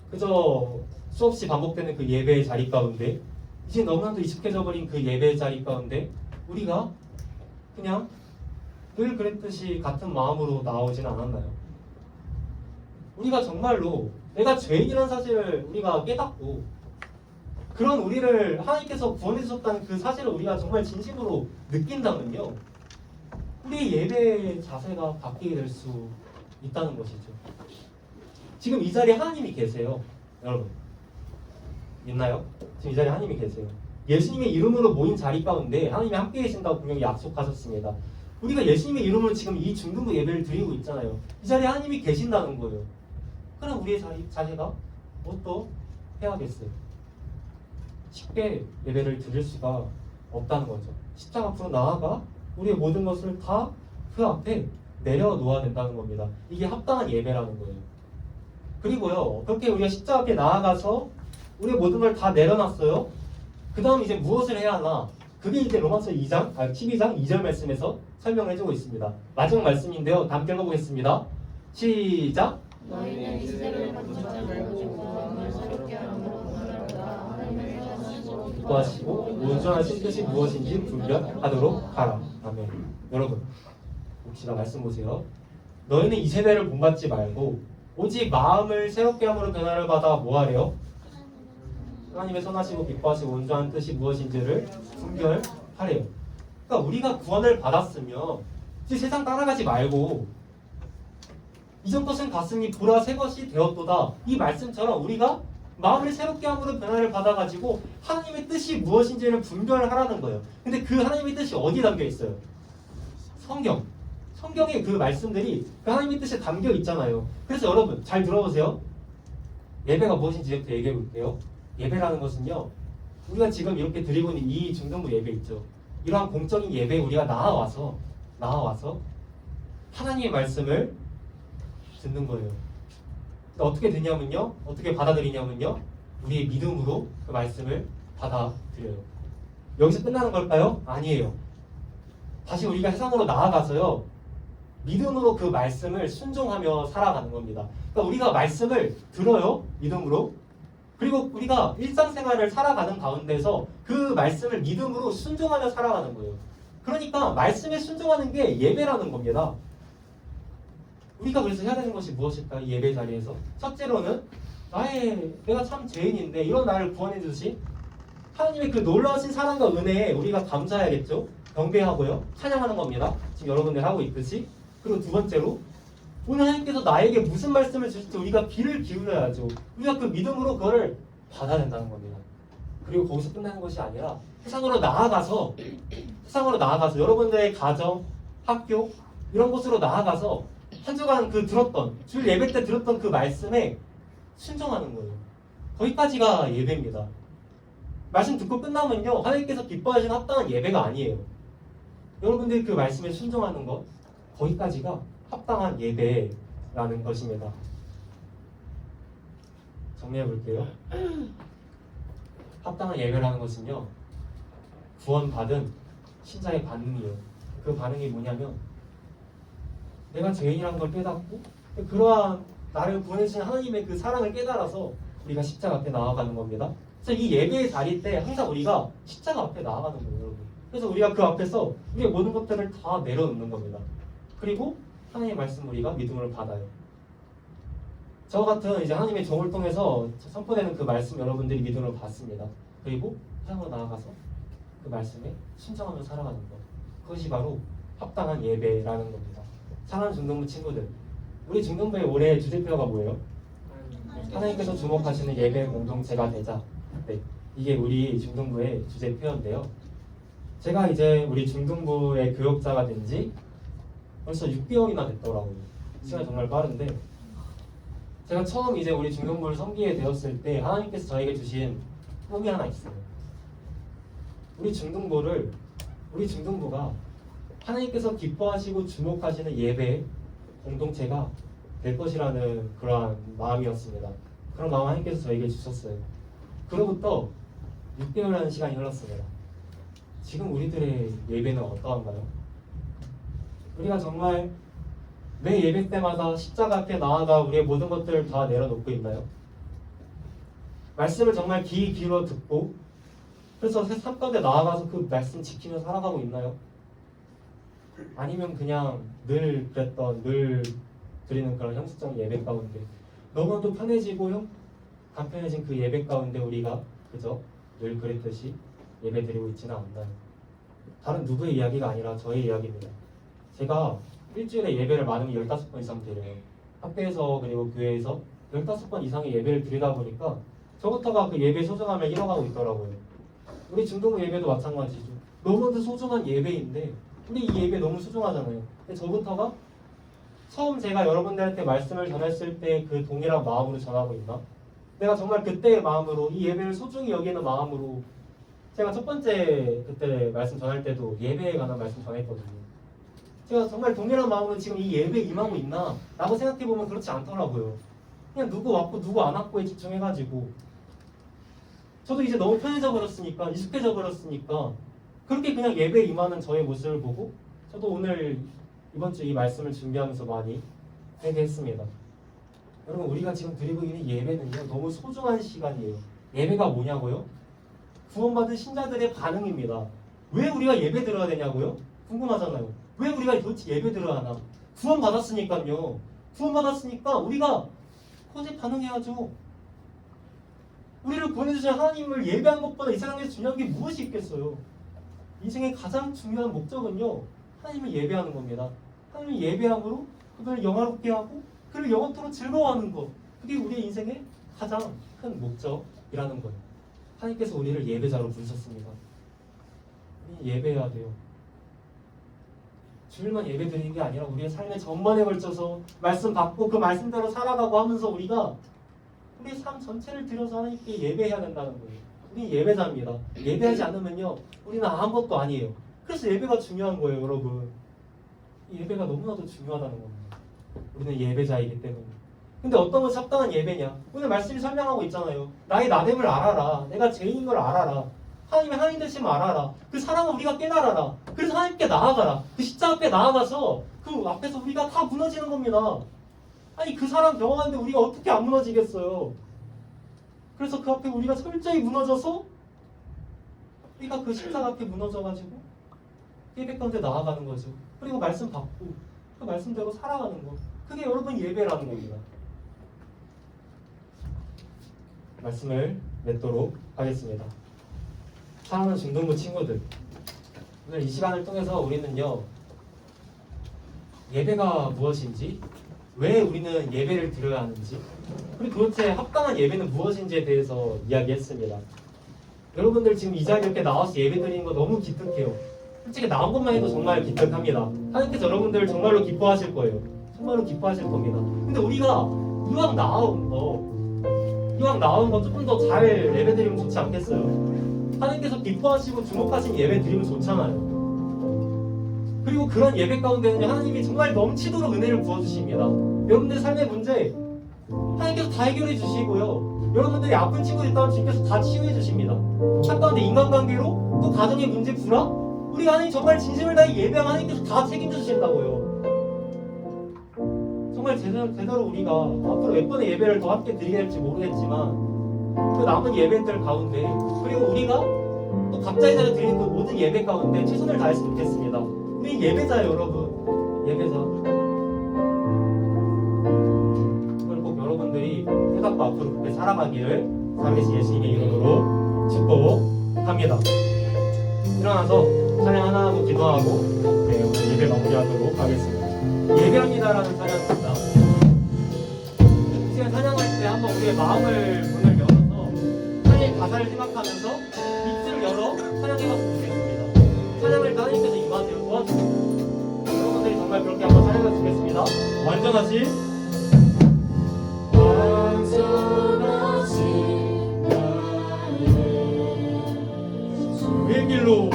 그저 수없이 반복되는 그 예배의 자리 가운데, 이제 너무나도 익숙해져 버린 그 예배의 자리 가운데 우리가 그냥 늘 그랬듯이 같은 마음으로 나오진 않았나요? 우리가 정말로 내가 죄인이라는 사실을 우리가 깨닫고 그런 우리를 하나님께서 구원해 주셨다는 그 사실을 우리가 정말 진심으로 느낀다면요, 우리의 예배 자세가 바뀌게 될 수 있다는 것이죠. 지금 이 자리에 하나님이 계세요. 여러분, 있나요? 지금 이 자리에 하나님이 계세요. 예수님의 이름으로 모인 자리 가운데 하나님이 함께 계신다고 분명히 약속하셨습니다. 우리가 예수님의 이름으로 지금 이 중등부 예배를 드리고 있잖아요. 이 자리에 하나님이 계신다는 거예요. 그럼 우리의 자세가 어떠해야겠어요? 쉽게 예배를 드릴 수가 없다는 거죠. 십자가 앞으로 나아가 우리의 모든 것을 다 그 앞에 내려놓아야 된다는 겁니다. 이게 합당한 예배라는 거예요. 그리고요, 그렇게 우리가 십자가 앞에 나아가서 우리의 모든 걸 다 내려놨어요. 그 다음 이제 무엇을 해야 하나? 그게 이제 로마서 2장, 12장 2절 말씀에서 설명을 해주고 있습니다. 마지막 말씀인데요. 다 함께 읽어보겠습니다. 시작! 너희는 이 세대를 만지지 말고 그걸 새롭게 함으로 변화로다. 하나님의 사랑을 기뻐하시고 온전하신 뜻이 무엇인지 분별하도록 하라. 아멘. 여러분, 봅시다. 말씀 보세요. 너희는 이 세대를 본받지 말고 오직 마음을 새롭게 함으로 변화를 받아 뭐하래요? 하나님의 선하시고 기뻐하시고 온전한 뜻이 무엇인지를 분별하래요. 그러니까 우리가 구원을 받았으면 이제 세상 따라가지 말고 이전 것은 갔으니 보라 새 것이 되었도다. 이 말씀처럼 우리가 마음을 새롭게 함으로 변화를 받아가지고 하나님의 뜻이 무엇인지를 분별하라는 거예요. 근데 그 하나님의 뜻이 어디에 담겨 있어요? 성경. 성경에 그 말씀들이 그 하나님의 뜻에 담겨 있잖아요. 그래서 여러분 잘 들어보세요. 예배가 무엇인지 이제부터 얘기해 볼게요. 예배라는 것은요, 우리가 지금 이렇게 드리고 있는 이 중등부 예배 있죠. 이러한 공적인 예배에 우리가 나와서 하나님의 말씀을 듣는 거예요. 어떻게 듣냐면요, 어떻게 받아들이냐면요, 우리의 믿음으로 그 말씀을 받아들여요. 여기서 끝나는 걸까요? 아니에요. 다시 우리가 세상으로 나아가서요, 믿음으로 그 말씀을 순종하며 살아가는 겁니다. 그러니까 우리가 말씀을 들어요, 믿음으로. 그리고 우리가 일상생활을 살아가는 가운데서 그 말씀을 믿음으로 순종하며 살아가는 거예요. 그러니까 말씀에 순종하는 게 예배라는 겁니다. 우리가 그래서 해야 되는 것이 무엇일까? 이 예배 자리에서 첫째로는 내가 참 죄인인데 이런 나를 구원해 주신 하나님의 그 놀라우신 사랑과 은혜에 우리가 감사해야겠죠. 경배하고요, 찬양하는 겁니다. 지금 여러분들 하고 있듯이. 그리고 두 번째로 오늘 하나님께서 나에게 무슨 말씀을 주실지 우리가 귀를 기울여야죠. 우리가 그 믿음으로 그거를 받아야 된다는 겁니다. 그리고 거기서 끝나는 것이 아니라 세상으로 나아가서 여러분들의 가정, 학교 이런 곳으로 나아가서 한 주간 그 주일 예배 때 들었던 그 말씀에 순종하는 거예요. 거기까지가 예배입니다. 말씀 듣고 끝나면요, 하나님께서 기뻐하시는 합당한 예배가 아니에요. 여러분들이 그 말씀에 순종하는 것, 거기까지가 합당한 예배라는 것입니다. 정리해 볼게요. 합당한 예배라는 것은요, 구원받은 신자의 반응이에요. 그 반응이 뭐냐면 내가 죄인이라는 걸 깨닫고 그러한 나를 구원해주신 하나님의 그 사랑을 깨달아서 우리가 십자가 앞에 나아가는 겁니다. 그래서 이 예배의 자리 때 항상 우리가 십자가 앞에 나아가는 거예요, 여러분. 그래서 우리가 그 앞에서 우리의 모든 것들을 다 내려놓는 겁니다. 그리고 하나님의 말씀 우리가 믿음으로 받아요. 저 같은 이제 하나님의 종을 통해서 선포되는 그 말씀 여러분들이 믿음으로 받습니다. 그리고 세상으로 나아가서 그 말씀에 순종하며 살아가는 것. 그것이 바로 합당한 예배라는 겁니다. 사랑하는 중등부 친구들, 우리 중등부의 올해 주제표가 뭐예요? 하나님께서 주목하시는 예배 공동체가 되자. 네, 이게 우리 중등부의 주제표인데요. 제가 이제 우리 중등부의 교역자가 된 지 벌써 6개월이나 됐더라고요. 시간이 정말 빠른데, 제가 처음 이제 우리 중등부를 섬기게 되었을 때 하나님께서 저에게 주신 꿈이 하나 있어요. 우리 중등부가 하나님께서 기뻐하시고 주목하시는 예배 공동체가 될 것이라는 그러한 마음이었습니다. 그런 마음 하나님께서 저에게 주셨어요. 그로부터 6개월이라는 시간이 흘렀습니다. 지금 우리들의 예배는 어떠한가요? 우리가 정말 매 예배 때마다 십자가 앞에 나아가 우리의 모든 것들을 다 내려놓고 있나요? 말씀을 정말 귀 기울여 듣고 그래서 삶 가운데 나아가서 그 말씀 지키며 살아가고 있나요? 아니면 그냥 늘 드리는 그런 형식적인 예배 가운데 너무도 편해지고 간편해진 그 예배 가운데 우리가 그저 늘 그랬듯이 예배 드리고 있지는 않나요? 다른 누구의 이야기가 아니라 저의 이야기입니다. 제가 일주일에 예배를 많으면 15번 이상 드려요. 학교에서 그리고 교회에서 15번 이상의 예배를 드리다 보니까 저부터가 그 예배 소중함을 잃어가고 있더라고요. 우리 중등부 예배도 마찬가지죠. 너무도 소중한 예배인데 우리 이 예배 너무 소중하잖아요. 근데 저부터가 처음 제가 여러분들한테 말씀을 전했을 때 그 동일한 마음으로 전하고 있나? 내가 정말 그때의 마음으로 이 예배를 소중히 여기는 마음으로 제가 첫 번째 그때 말씀 전할 때도 예배에 관한 말씀 전했거든요. 제가 정말 동일한 마음으로 지금 이 예배에 임하고 있나? 라고 생각해보면 그렇지 않더라고요. 그냥 누구 왔고 누구 안 왔고에 집중해가지고 저도 이제 너무 편해져 버렸으니까 익숙해져 버렸으니까 그렇게 그냥 예배에 임하는 저의 모습을 보고 저도 오늘 이번 주 이 말씀을 준비하면서 많이 회개했습니다. 여러분 우리가 지금 드리고 있는 예배는요 너무 소중한 시간이에요. 예배가 뭐냐고요? 구원받은 신자들의 반응입니다. 왜 우리가 예배 드려야 되냐고요? 궁금하잖아요. 왜 우리가 도대체 예배 드려야 하나? 구원받았으니까요. 구원받았으니까 우리가 거기에 반응해야죠. 우리를 구원해주신 하나님을 예배한 것보다 이 세상에서 중요한 게 무엇이 있겠어요? 인생의 가장 중요한 목적은요 하나님을 예배하는 겁니다. 하나님을 예배함으로 그분을 영화롭게 하고 그를 영원토록 즐거워하는 것, 그게 우리의 인생의 가장 큰 목적이라는 거예요. 하나님께서 우리를 예배자로 부르셨습니다. 우리 예배해야 돼요. 주일만 예배 드리는 게 아니라 우리의 삶의 전반에 걸쳐서 말씀 받고 그 말씀대로 살아가고 하면서 우리가 우리의 삶 전체를 들여서 하나님께 예배해야 된다는 거예요. 우리 예배자입니다. 예배하지 않으면요 우리는 아무것도 아니에요. 그래서 예배가 중요한 거예요, 여러분. 이 예배가 너무나도 중요하다는 겁니다. 우리는 예배자이기 때문에. 근데 어떤 것이 합당한 예배냐? 오늘 말씀이 설명하고 있잖아요. 나의 나됨을 알아라. 내가 죄인인 걸 알아라. 하나님의 하나님 되심을 알아라. 그 사랑을 우리가 깨달아라. 그래서 하나님께 나아가라. 그 십자가 앞에 나아가서 그 앞에서 우리가 다 무너지는 겁니다. 아니 그 사랑 경험하는데 우리가 어떻게 안 무너지겠어요? 그래서 그 앞에 우리가 철저히 무너져서 우리가 그 십자가 앞에 무너져가지고 예배 가운데 나아가는 거죠. 그리고 말씀 받고 그 말씀대로 살아가는 거. 그게 여러분 예배라는 겁니다. 말씀을 맺도록 하겠습니다. 사랑하는 중등부 친구들, 오늘 이 시간을 통해서 우리는요 예배가 무엇인지, 왜 우리는 예배를 드려야 하는지, 그리고 도대체 합당한 예배는 무엇인지에 대해서 이야기했습니다. 여러분들 지금 이 자리에 이렇게 나와서 예배 드리는 거 너무 기특해요. 솔직히 나온 것만 해도 정말 기특합니다. 하나님께서 여러분들 정말로 기뻐하실 거예요. 정말로 기뻐하실 겁니다. 근데 우리가 이왕 나온 거 조금 더 잘 예배 드리면 좋지 않겠어요? 하나님께서 기뻐하시고 주목하신 예배 드리면 좋잖아요. 그리고 그런 예배 가운데는 하나님이 정말 넘치도록 은혜를 부어주십니다. 여러분들 삶의 문제 하나님께서 다 해결해 주시고요. 여러분들이 아픈 친구들 있다면 주님께서 다 치유해 주십니다. 삶 가운데 인간관계로 또 가정의 문제 불화, 우리 하나님 정말 진심을 다해 예배하면 하나님께서 다 책임져 주신다고요. 정말 제대로 우리가 앞으로 몇 번의 예배를 더 함께 드리게 될지 모르겠지만 그 남은 예배들 가운데, 그리고 우리가 또 각자의 자리에 드리는 그 모든 예배 가운데 최선을 다했으면 좋겠습니다. 우리 예배자예요, 여러분. 예배자. 그걸 꼭 여러분들이 해갖고 앞으로 그렇게 살아가기를 살아계신 예수님의 이름으로 축복합니다. 일어나서 찬양 하나 하고 기도하고 오늘 예배 마무리하도록 하겠습니다. 예배합니다라는 찬양입니다. 시간 찬양할 때 한번 우리의 마음을 문을 열어서 찬양의 가사를 생각하면서 입술을 열어 찬양해봤으면 좋겠습니다. 찬양을 하나님께서 임하세요. 도와주세요. 여러분들이 정말 그렇게 한번 찬양해 주겠습니다. 완전하신 의의 길로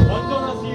완전하신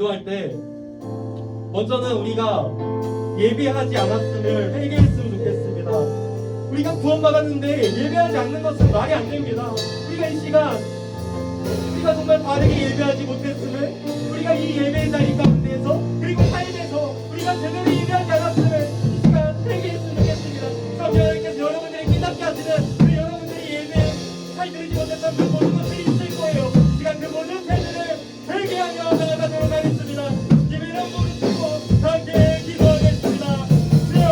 기도할 때 먼저는 우리가 예배하지 않았음을 회개했으면 좋겠습니다. 우리가 구원받았는데 예배하지 않는 것은 말이 안 됩니다. 우리가 이 시간 우리가 정말 바르게 예배하지 못했음을, 우리가 이 예배의 자리 가운데에서 그리고 삶에서 우리가 제대로 예배하지 않았음을 이 시간 회개했으면 좋겠습니다. 그럼 여러분들이 깨닫게 하시는 우리 여러분들이 예배 잘 들으지 못했던 그 모든 것들이 있을 거예요. 이 시간 그 모든 죄들을 회개하며 나아가도록 하겠습니다. 예배를 한 번 드리고 함께 기도하겠습니다. 주여,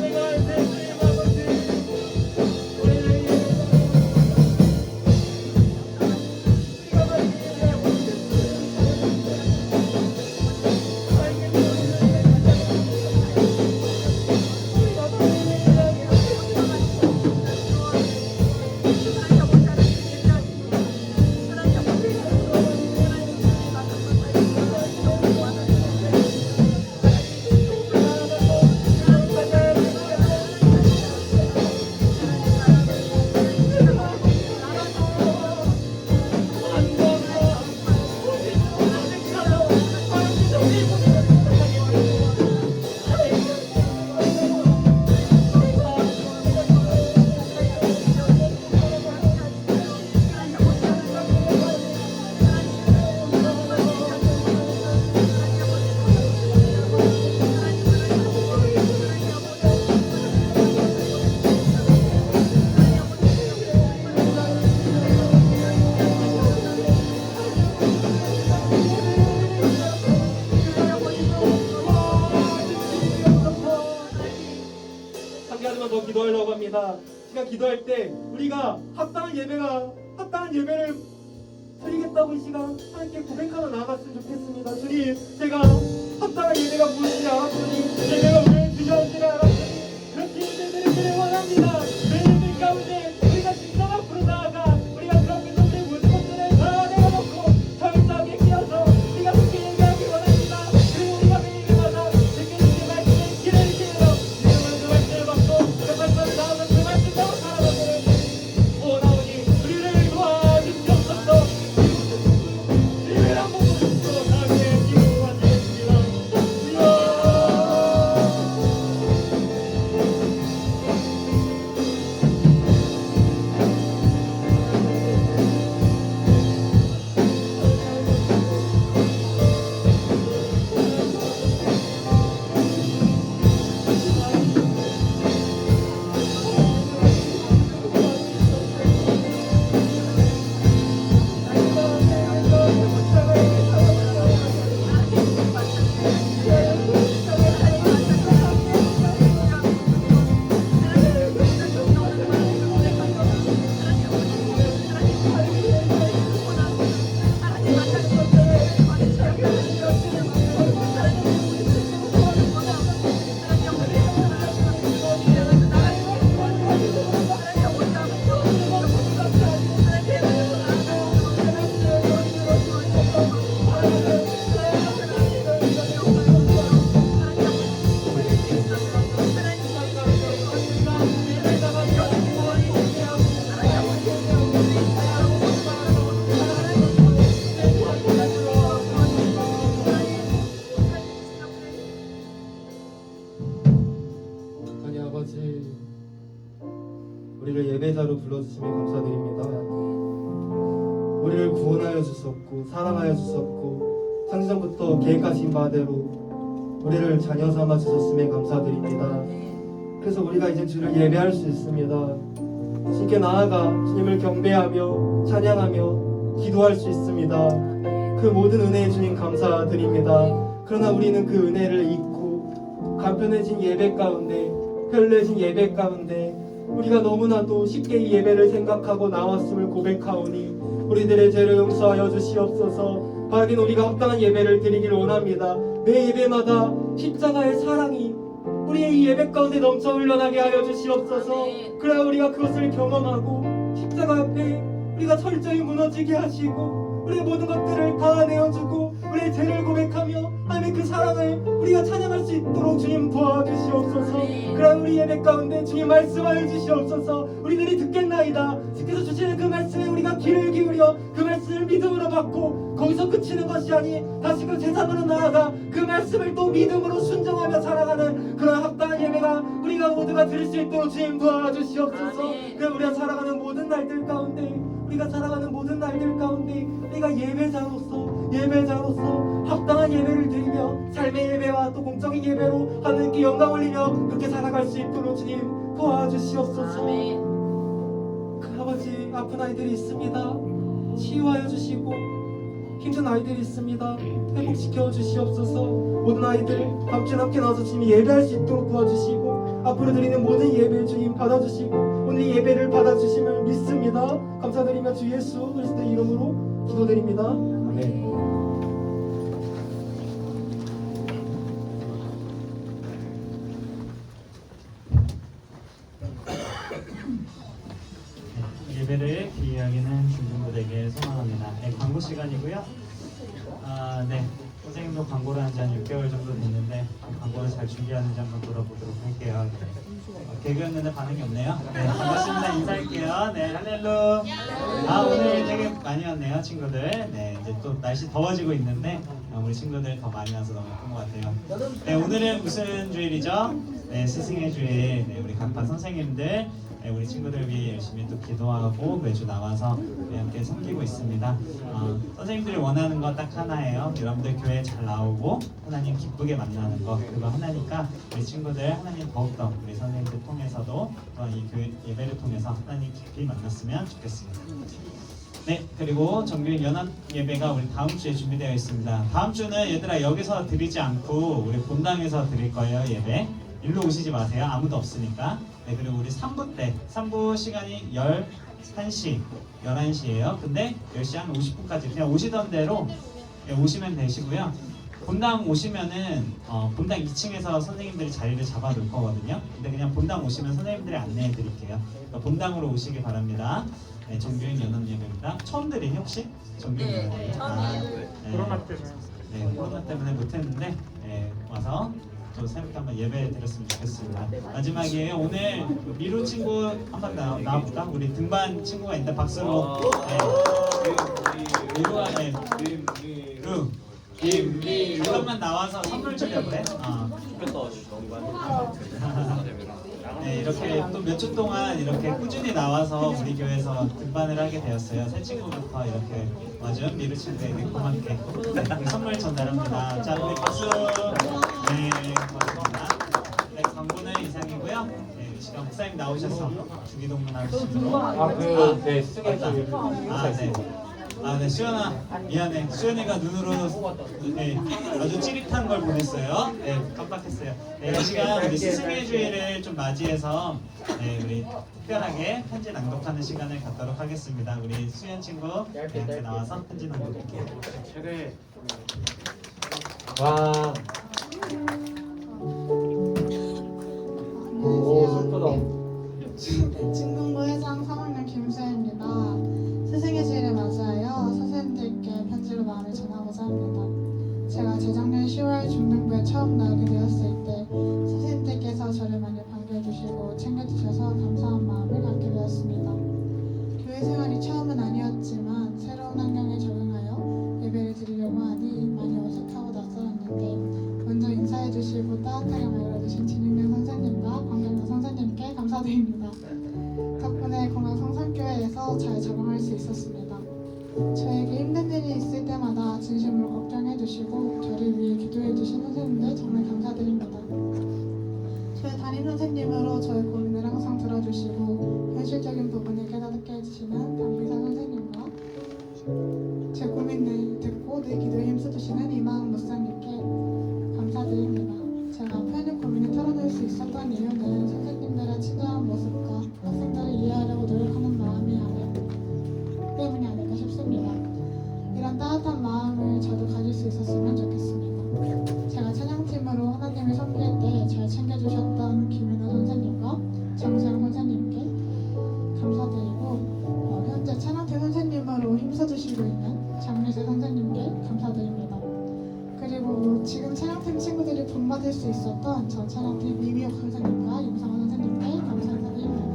내가 내 주님 아버지 우리를 한 가지만 더 기도하려고 합니다. 시간 기도할 때 우리가 합당한 예배를 드리겠다고 이 시간 하나님께 고백하며 나아갔으면 좋겠습니다. 주님, 제가 합당한 예배가 무엇인지 알았더니 예배가 왜 중요한지를 알았더니 그렇게 예배드리기를 원합니다. 내 예배 가운데 우리가 진짜 앞으로 나아가 우리가 그렇게서 우리의 모든 것들을 다 내려놓고 철저하게 끼어서 우리가 그렇게 예배하기 원합니다. 그리고 우리가 매 예배마다 듣게 주신 말씀에 기대를 기울여 그 말씀을 받고 그 말씀을 나아가 그 말씀대로 살아가기를 원하오니 우리를 도와주시옵소서. 예배를 한 번 더 드리고 함께 기도하시겠습니다. 주여, 하나님 아버지, 우리를 예배자로 불러주심에 감사드립니다. 우리를 구원하여 주셨고 사랑하여 주셨고 창세전부터 계획하신 바대로 우리를 자녀 삼아 주셨음에 감사드립니다. 그래서 우리가 이제 주를 예배할 수 있습니다. 주님께 나아가 주님을 경배하며 찬양하며 기도할 수 있습니다. 그 모든 은혜에 주님 감사드립니다. 그러나 우리는 그 은혜를 잊고 간편해진 예배 가운데, 편리해진 예배 가운데 우리가 너무나도 쉽게 이 예배를 생각하고 나왔음을 고백하오니 우리들의 죄를 용서하여 주시옵소서. 하나님, 우리가 합당한 예배를 드리길 원합니다. 매 예배마다 십자가의 사랑이 우리의 이 예배 가운데 넘쳐 흘러나게 하여 주시옵소서. 그래야 우리가 그것을 경험하고 십자가 앞에 우리가 철저히 무너지게 하시고 우리의 모든 것들을 다 내어주고 우리의 죄를 고백하며 하나님의 그 사랑을 우리가 찬양할 수 있도록 주님 도와주시옵소서. 그러나 우리 예배 가운데 주님 말씀하여 주시옵소서. 우리들이 듣겠나이다. 주께서 주시는 그 말씀에 우리가 귀를 기울여 그 말씀 말씀을 믿음으로 받고 거기서 그치는 것이 아니 다시금 세상으로 나아가 그 말씀을 또 믿음으로 순종하며 살아가는 그런 합당한 예배가 우리가 모두가 드릴 수 있도록 주님 도와주시옵소서. 그럼 우리가 살아가는 모든 날들 가운데 우리가 예배자로서 합당한 예배를 드리며 삶의 예배와 또 공적인 예배로 하나님께 영광 올리며 그렇게 살아갈 수 있도록 주님 도와주시옵소서. 그 아버지, 아픈 아이들이 있습니다. 치유하여 주시고 힘든 아이들이 있습니다. 회복시켜 주시옵소서. 모든 아이들 함께 나와서 주님 예배할 수 있도록 도와주시고 앞으로 드리는 모든 예배 주님 받아주시고 오늘 예배를 받아주심을 믿습니다. 감사드리며 주 예수 그리스도의 이름으로 기도드립니다. 아멘. 예배를 기이하기는 중등부에게 소망합니다. 네, 광고 시간이고요. 네, 선생님도 광고를 한 지 한 6개월 정도 됐는데 광고를 잘 준비하는지 한번 돌아보도록 할게요. 개그였는데 반응이 없네요. 네, 반갑습니다. 인사할게요. 네, 할렐루. 오늘 되게 많이 왔네요, 친구들. 네, 이제 또 날씨 더워지고 있는데 우리 친구들 더 많이 와서 너무 예쁜 것 같아요. 네, 오늘은 무슨 주일이죠? 네, 스승의 주일. 네, 우리 각반 선생님들. 네, 우리 친구들 위해 열심히 또 기도하고 매주 나와서 우리 함께 섬기고 있습니다. 선생님들이 원하는 거 딱 하나예요. 여러분들 교회 잘 나오고 하나님 기쁘게 만나는 거. 그거 하나니까 우리 친구들 하나님 더욱더 우리 선생님들 통해서도 또한 이 교회 예배를 통해서 하나님 깊이 만났으면 좋겠습니다. 네, 그리고 정규인 연합 예배가 우리 다음 주에 준비되어 있습니다. 다음 주는 얘들아 여기서 드리지 않고 우리 본당에서 드릴 거예요. 예배 일로 오시지 마세요. 아무도 없으니까. 네, 그리고 우리 3부 때 3부 시간이 11시 11시예요 근데 10시 한 50분까지 그냥 오시던 대로 오시면 되시고요. 본당 오시면은 본당 2층에서 선생님들이 자리를 잡아 놓을 거거든요. 근데 그냥 본당 오시면 선생님들이 안내해 드릴게요. 그러니까 본당으로 오시기 바랍니다. 네, 정규인 연합 예배입니다. 처음 들이니 혹시? 정규인 연합 예배. 코로나 때문에 못했는데 와서 또 새롭게 한번 예배 드렸으면 좋겠습니다. 마지막이에요. 오늘 미루 친구 한번 나와볼까? 우리 등반 친구가 있는데 박수로. 미루가 미루 그것만 나와서 선물 주려고 그래. 네, 이렇게 또 몇 주 동안 이렇게 꾸준히 나와서 우리 교회에서 등반을 하게 되었어요. 새 친구부터 이렇게 와준 미루 친구에게 고맙게 선물 전달합니다. 자, 우리 박수. 네, 고맙습니다. 네, 광고는 이상이고요. 네, 이 시간 목사님 나오셔서 주기도문 하시도록. 네, 스승의 주일. 네, 수연아 미안해. 수연이가 눈으로 아주 찌릿한 걸 보냈어요. 네, 깜빡했어요. 네, 이 시간 우리 스승의 주일을 좀 맞이해서 우리 특별하게 편지 낭독하는 시간을 갖도록 하겠습니다. 우리 수연 친구 함께 나와서 편지 낭독할게요. 와. 오, 슬프다. 진공고 회장 3학년 김수혜입니다. 스승의 주일을 맞이하여 선생님들께 편지로 마음을 전하고자 합니다. 제가 재작년 10월 중등부에 처음 나오게 되었을 때 선생님들께서 저를 많이 반겨주시고 챙겨주셔서 감사한 마음을 갖게 되었습니다. 교회 생활이 처음은 아니었지만 새로운 환경에 적응하여 예배를 드리려고 하니 많이 어색하고 낯설었는데 먼저 인사해주시고 따뜻하게 말해주신 진흥경 선생님과 광경영 선생님께 감사드립니다. 덕분에 공항성산교회에서 잘 적응할 수 있었습니다. 저에게 힘든 일이 있을 때마다 진심으로 걱정해주시고 저를 위해 기도해주신 선생님들 정말 감사드립니다. 저의 담임 선생님으로 저의 고민을 항상 들어주시고 현실적인 부분을 깨닫게 해주시는 담비사 선생님과 제 고민을 듣고 늘 기도에 힘써주시는 이마음 목사님께 감사드립니다. 제가 앞에 있는 고민을 털어낼 수 있었던 이유는 선생님들의 치도한 모습과 학생들을 이해하려고 노력하는 마음이 때문이 아닐까 싶습니다. 이런 따뜻한 마음을 저도 가질 수 있었으면 좋겠습니다. 제가 찬양팀으로 하나님을 섬길 때 잘 챙겨주셨던 김윤호 선생님과 정수영 선생님께 감사드리고 현재 찬양팀 선생님으로 힘써주시고 있는 장유세 선생님께 감사드립니다. 그리고 지금 찬양팀 친구들이 본받을 수 있었던 전 찬양팀 이미혁 선생님과 임상원 선생님께 감사드립니다.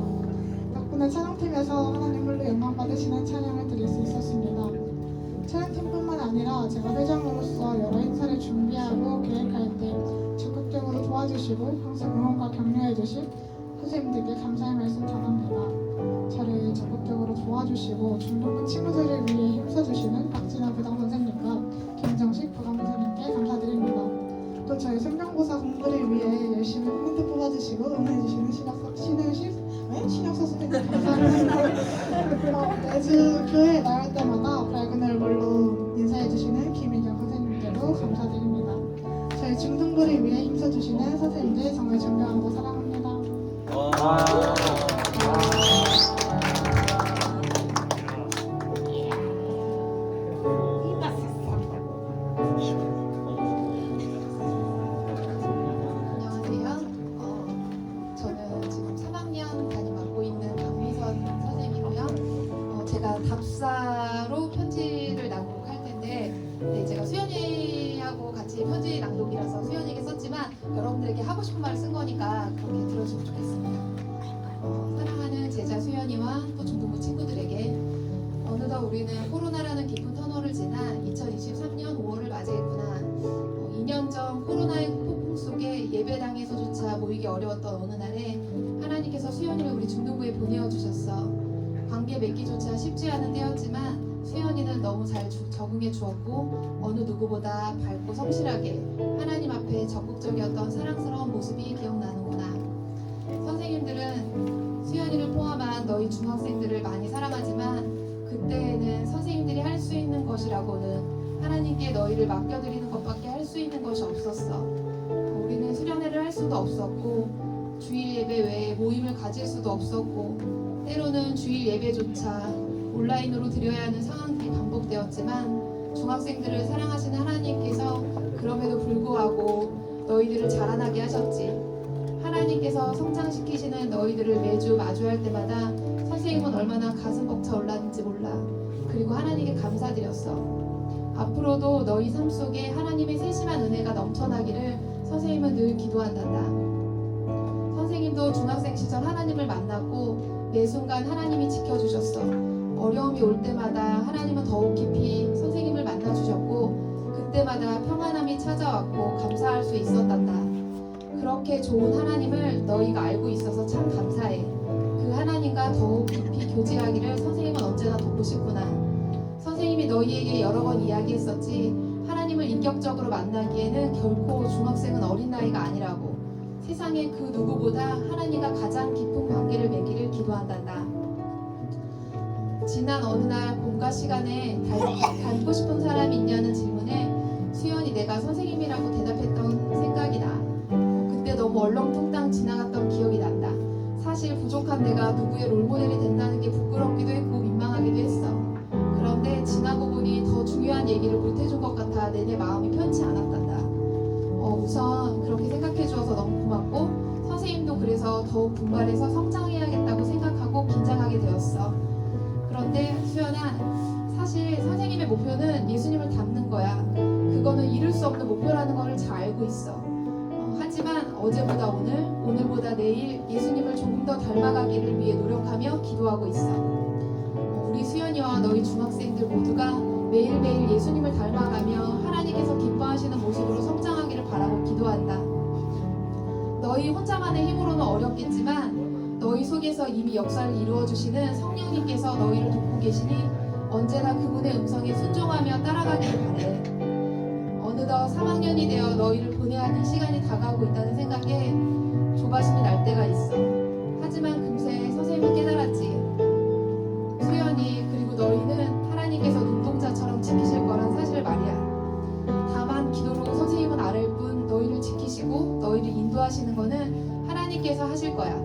덕분에 찬양팀에서 하나님 홀로 영광 받으시는 찬양을 드릴 수 있었습니다. 촬영팀뿐만 아니라 제가 회장으로서 여러 행사를 준비하고 계획할 때 적극적으로 도와주시고 항상 응원과 격려해주신 선생님들께 감사의 말씀 전합니다. 저를 적극적으로 도와주시고 중동부 친구들을 위해 힘써주시는 박진아 부장 선생님과 김정식 부장 선생님께 감사드립니다. 또 저희 성경고사 공부를 위해 열심히 포인트 뽑아주시고 응원해주시는 신학사 선생님 감사합니다. 매주 교회에 나갈 때마다 밝은 얼굴로 인사해주시는 김희경 선생님께도 감사드립니다. 저희 중등부를 위해 힘써주시는 선생님들 정말 존경하고 사랑합니다. 안녕하세요. 저는 지금 3학년 담임 맡고 있는 강미선 선생님이고요. 제가 답사로 편지를 낭독할 텐데, 네, 제가 수연이하고 같이 편지 낭독이라서 수연이에게 썼지만 여러분들에게 하고 싶은 말을 쓴 거니까 그렇게 들어주면 좋겠습니다. 사랑하는 제자 수연이와 또 중등부 친구들에게 어느덧 우리는 코로나라는 깊은 터널을 지나 2023년 5월을 맞이했구나. 2년 전 코로나의 폭풍 속에 예배당에서조차 모이기 어려웠던 어느 날에 하나님께서 수연이를 우리 중등부에 보내어 주셨어. 관계 맺기조차 쉽지 않은 때였지만 수연이는 너무 잘 적응해 주었고 어느 누구보다 밝고 성실하게 하나님 앞에 적극적이었던 사랑스러운 모습이 기억나는구나. 선생님들은 수연이를 포함한 너희 중학생들을 많이 사랑하지만 그때에는 선생님들이 할 수 있는 것이라고는 하나님께 너희를 맡겨드리는 것밖에 할 수 있는 것이 없었어. 우리는 수련회를 할 수도 없었고 주일 예배 외에 모임을 가질 수도 없었고 때로는 주일 예배조차 온라인으로 드려야 하는 상황들이 반복되었지만 중학생들을 사랑하시는 하나님께서 그럼에도 불구하고 너희들을 자라나게 하셨지. 하나님께서 성장시키시는 너희들을 매주 마주할 때마다 선생님은 얼마나 가슴 벅차 올랐는지 몰라. 그리고 하나님께 감사드렸어. 앞으로도 너희 삶 속에 하나님의 세심한 은혜가 넘쳐나기를 선생님은 늘 기도한단다. 선생님도 중학생 시절 하나님을 만났고 매 순간 하나님이 지켜주셨어. 어려움이 올 때마다 하나님은 더욱 깊이 선생님을 만나주셨고 그때마다 평안함이 찾아왔고 감사할 수 있었단다. 그렇게 좋은 하나님을 너희가 알고 있어서 참 감사해. 그 하나님과 더욱 깊이 교제하기를 선생님은 언제나 돕고 싶구나. 선생님이 너희에게 여러 번 이야기했었지. 하나님을 인격적으로 만나기에는 결코 중학생은 어린 나이가 아니라고. 세상에 그 누구보다 하나님과 가장 깊은 관계를 맺기를 기도한단다. 지난 어느 날 공과 시간에 닮고 싶은 사람이 있냐는 질문에 수연이 내가 선생님이라고 대답했던 생각이 나. 그때 너무 얼렁뚱땅 지나갔던 기억이 난다. 사실 부족한 내가 누구의 롤모델이 된다는 게 부끄럽기도 했고 민망하기도 했어. 그런데 지나고 보니 더 중요한 얘기를 못해준 것 같아 내내 마음이 편치 않았단다. 우선 그렇게 생각해 주어서 너무 고맙고 선생님도 그래서 더욱 분발해서 성장해야겠다고 생각하고 긴장하게 되었어. 그런데 수연아, 사실 선생님의 목표는 예수님을 닮는 거야. 그거는 이룰 수 없는 목표라는 걸 잘 알고 있어. 하지만 어제보다 오늘, 오늘보다 내일 예수님을 조금 더 닮아가기를 위해 노력하며 기도하고 있어. 우리 수연이와 너희 중학생들 모두가 매일매일 예수님을 닮아가며 하나님께서 기뻐하시는 모습으로 성장하기를 바라고 기도한다. 너희 혼자만의 힘으로는 어렵겠지만 너희 속에서 이미 역사를 이루어주시는 성령님께서 너희를 돕고 계시니 언제나 그분의 음성에 순종하며 따라가기를 바래. 어느덧 3학년이 되어 너희를 보내야 하는 시간이 다가오고 있다는 생각에 조바심이 날 때가 있어. 하지만 금세 선생님은 깨달았지. 수연이 그리고 너희는 하나님께서 눈동자처럼 지키실 거란 사실을 말이야. 다만 기도로 선생님은 알을 뿐 너희를 지키시고 너희를 인도하시는 거는 하나님께서 하실 거야.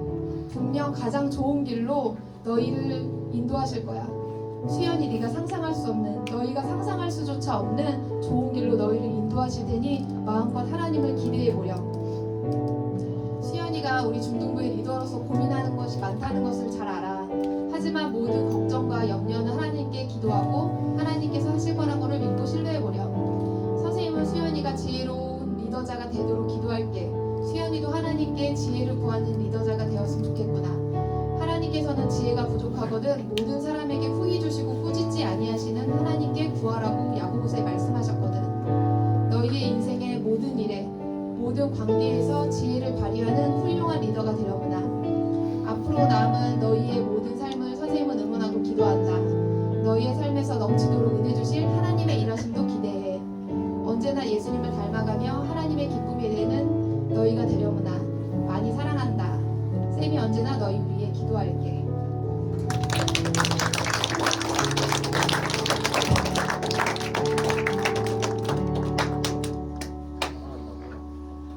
분명 가장 좋은 길로 너희를 인도하실 거야. 수연이 네가 상상할 수 없는, 너희가 상상할 수조차 없는 좋은 길로 너희를 인도하실 테니 마음껏 하나님을 기대해 보렴. 수연이가 우리 중등부의 리더로서 고민하는 것이 많다는 것을 잘 알아. 하지만 모든 걱정과 염려는 하나님께 기도하고 하나님께서 하실 거란 것을 믿고 신뢰해 보렴. 선생님은 수연이가 지혜로운 리더자가 되도록 기도할게. 수연이도 하나님께 지혜를 구하는 리더자가 되었으면 좋겠구나. 하나님께 하나님께서는 지혜가 부족하거든 모든 사람에게 후히 주시고 꾸짖지 아니하시는 하나님께 구하라고 야고보서에 말씀하셨거든. 너희의 인생의 모든 일에 모든 관계에서 지혜를 발휘하는 훌륭한 리더가 되려구나. 앞으로 남은 너희의 모든 삶을 선생님은 응원하고 기도한다. 너희의 삶에서 넘치도록 은혜 주실 하나님의 일하심도 기대해. 언제나 예수님을 닮아가며 하나님의 기쁨이 되는 너희가 되려구나. 많이 사랑한다. 쌤이 언제나 너희 위해 기도할게.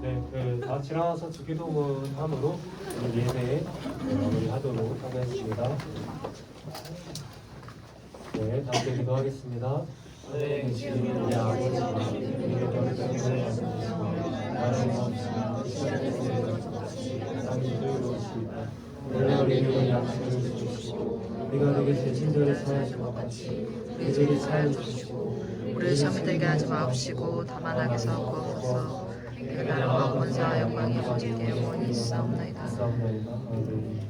네, 다 같이 일어나서 주기도문 함으로 오늘 예배 마무리하도록 하겠습니다. 네, 다 함께 기도하겠습니다. 네, 주님, 우리에게 약속을 주시고 우리가 내게 제 친절에 사하신 것 같이 우리에게 사해 주시고 우리를 시험에 들게 하지 마옵시고 다만 악에서 구하옵소서. 그 나라와 권세와 영광이 오직 영원히 있사옵나이다. 감사합니다.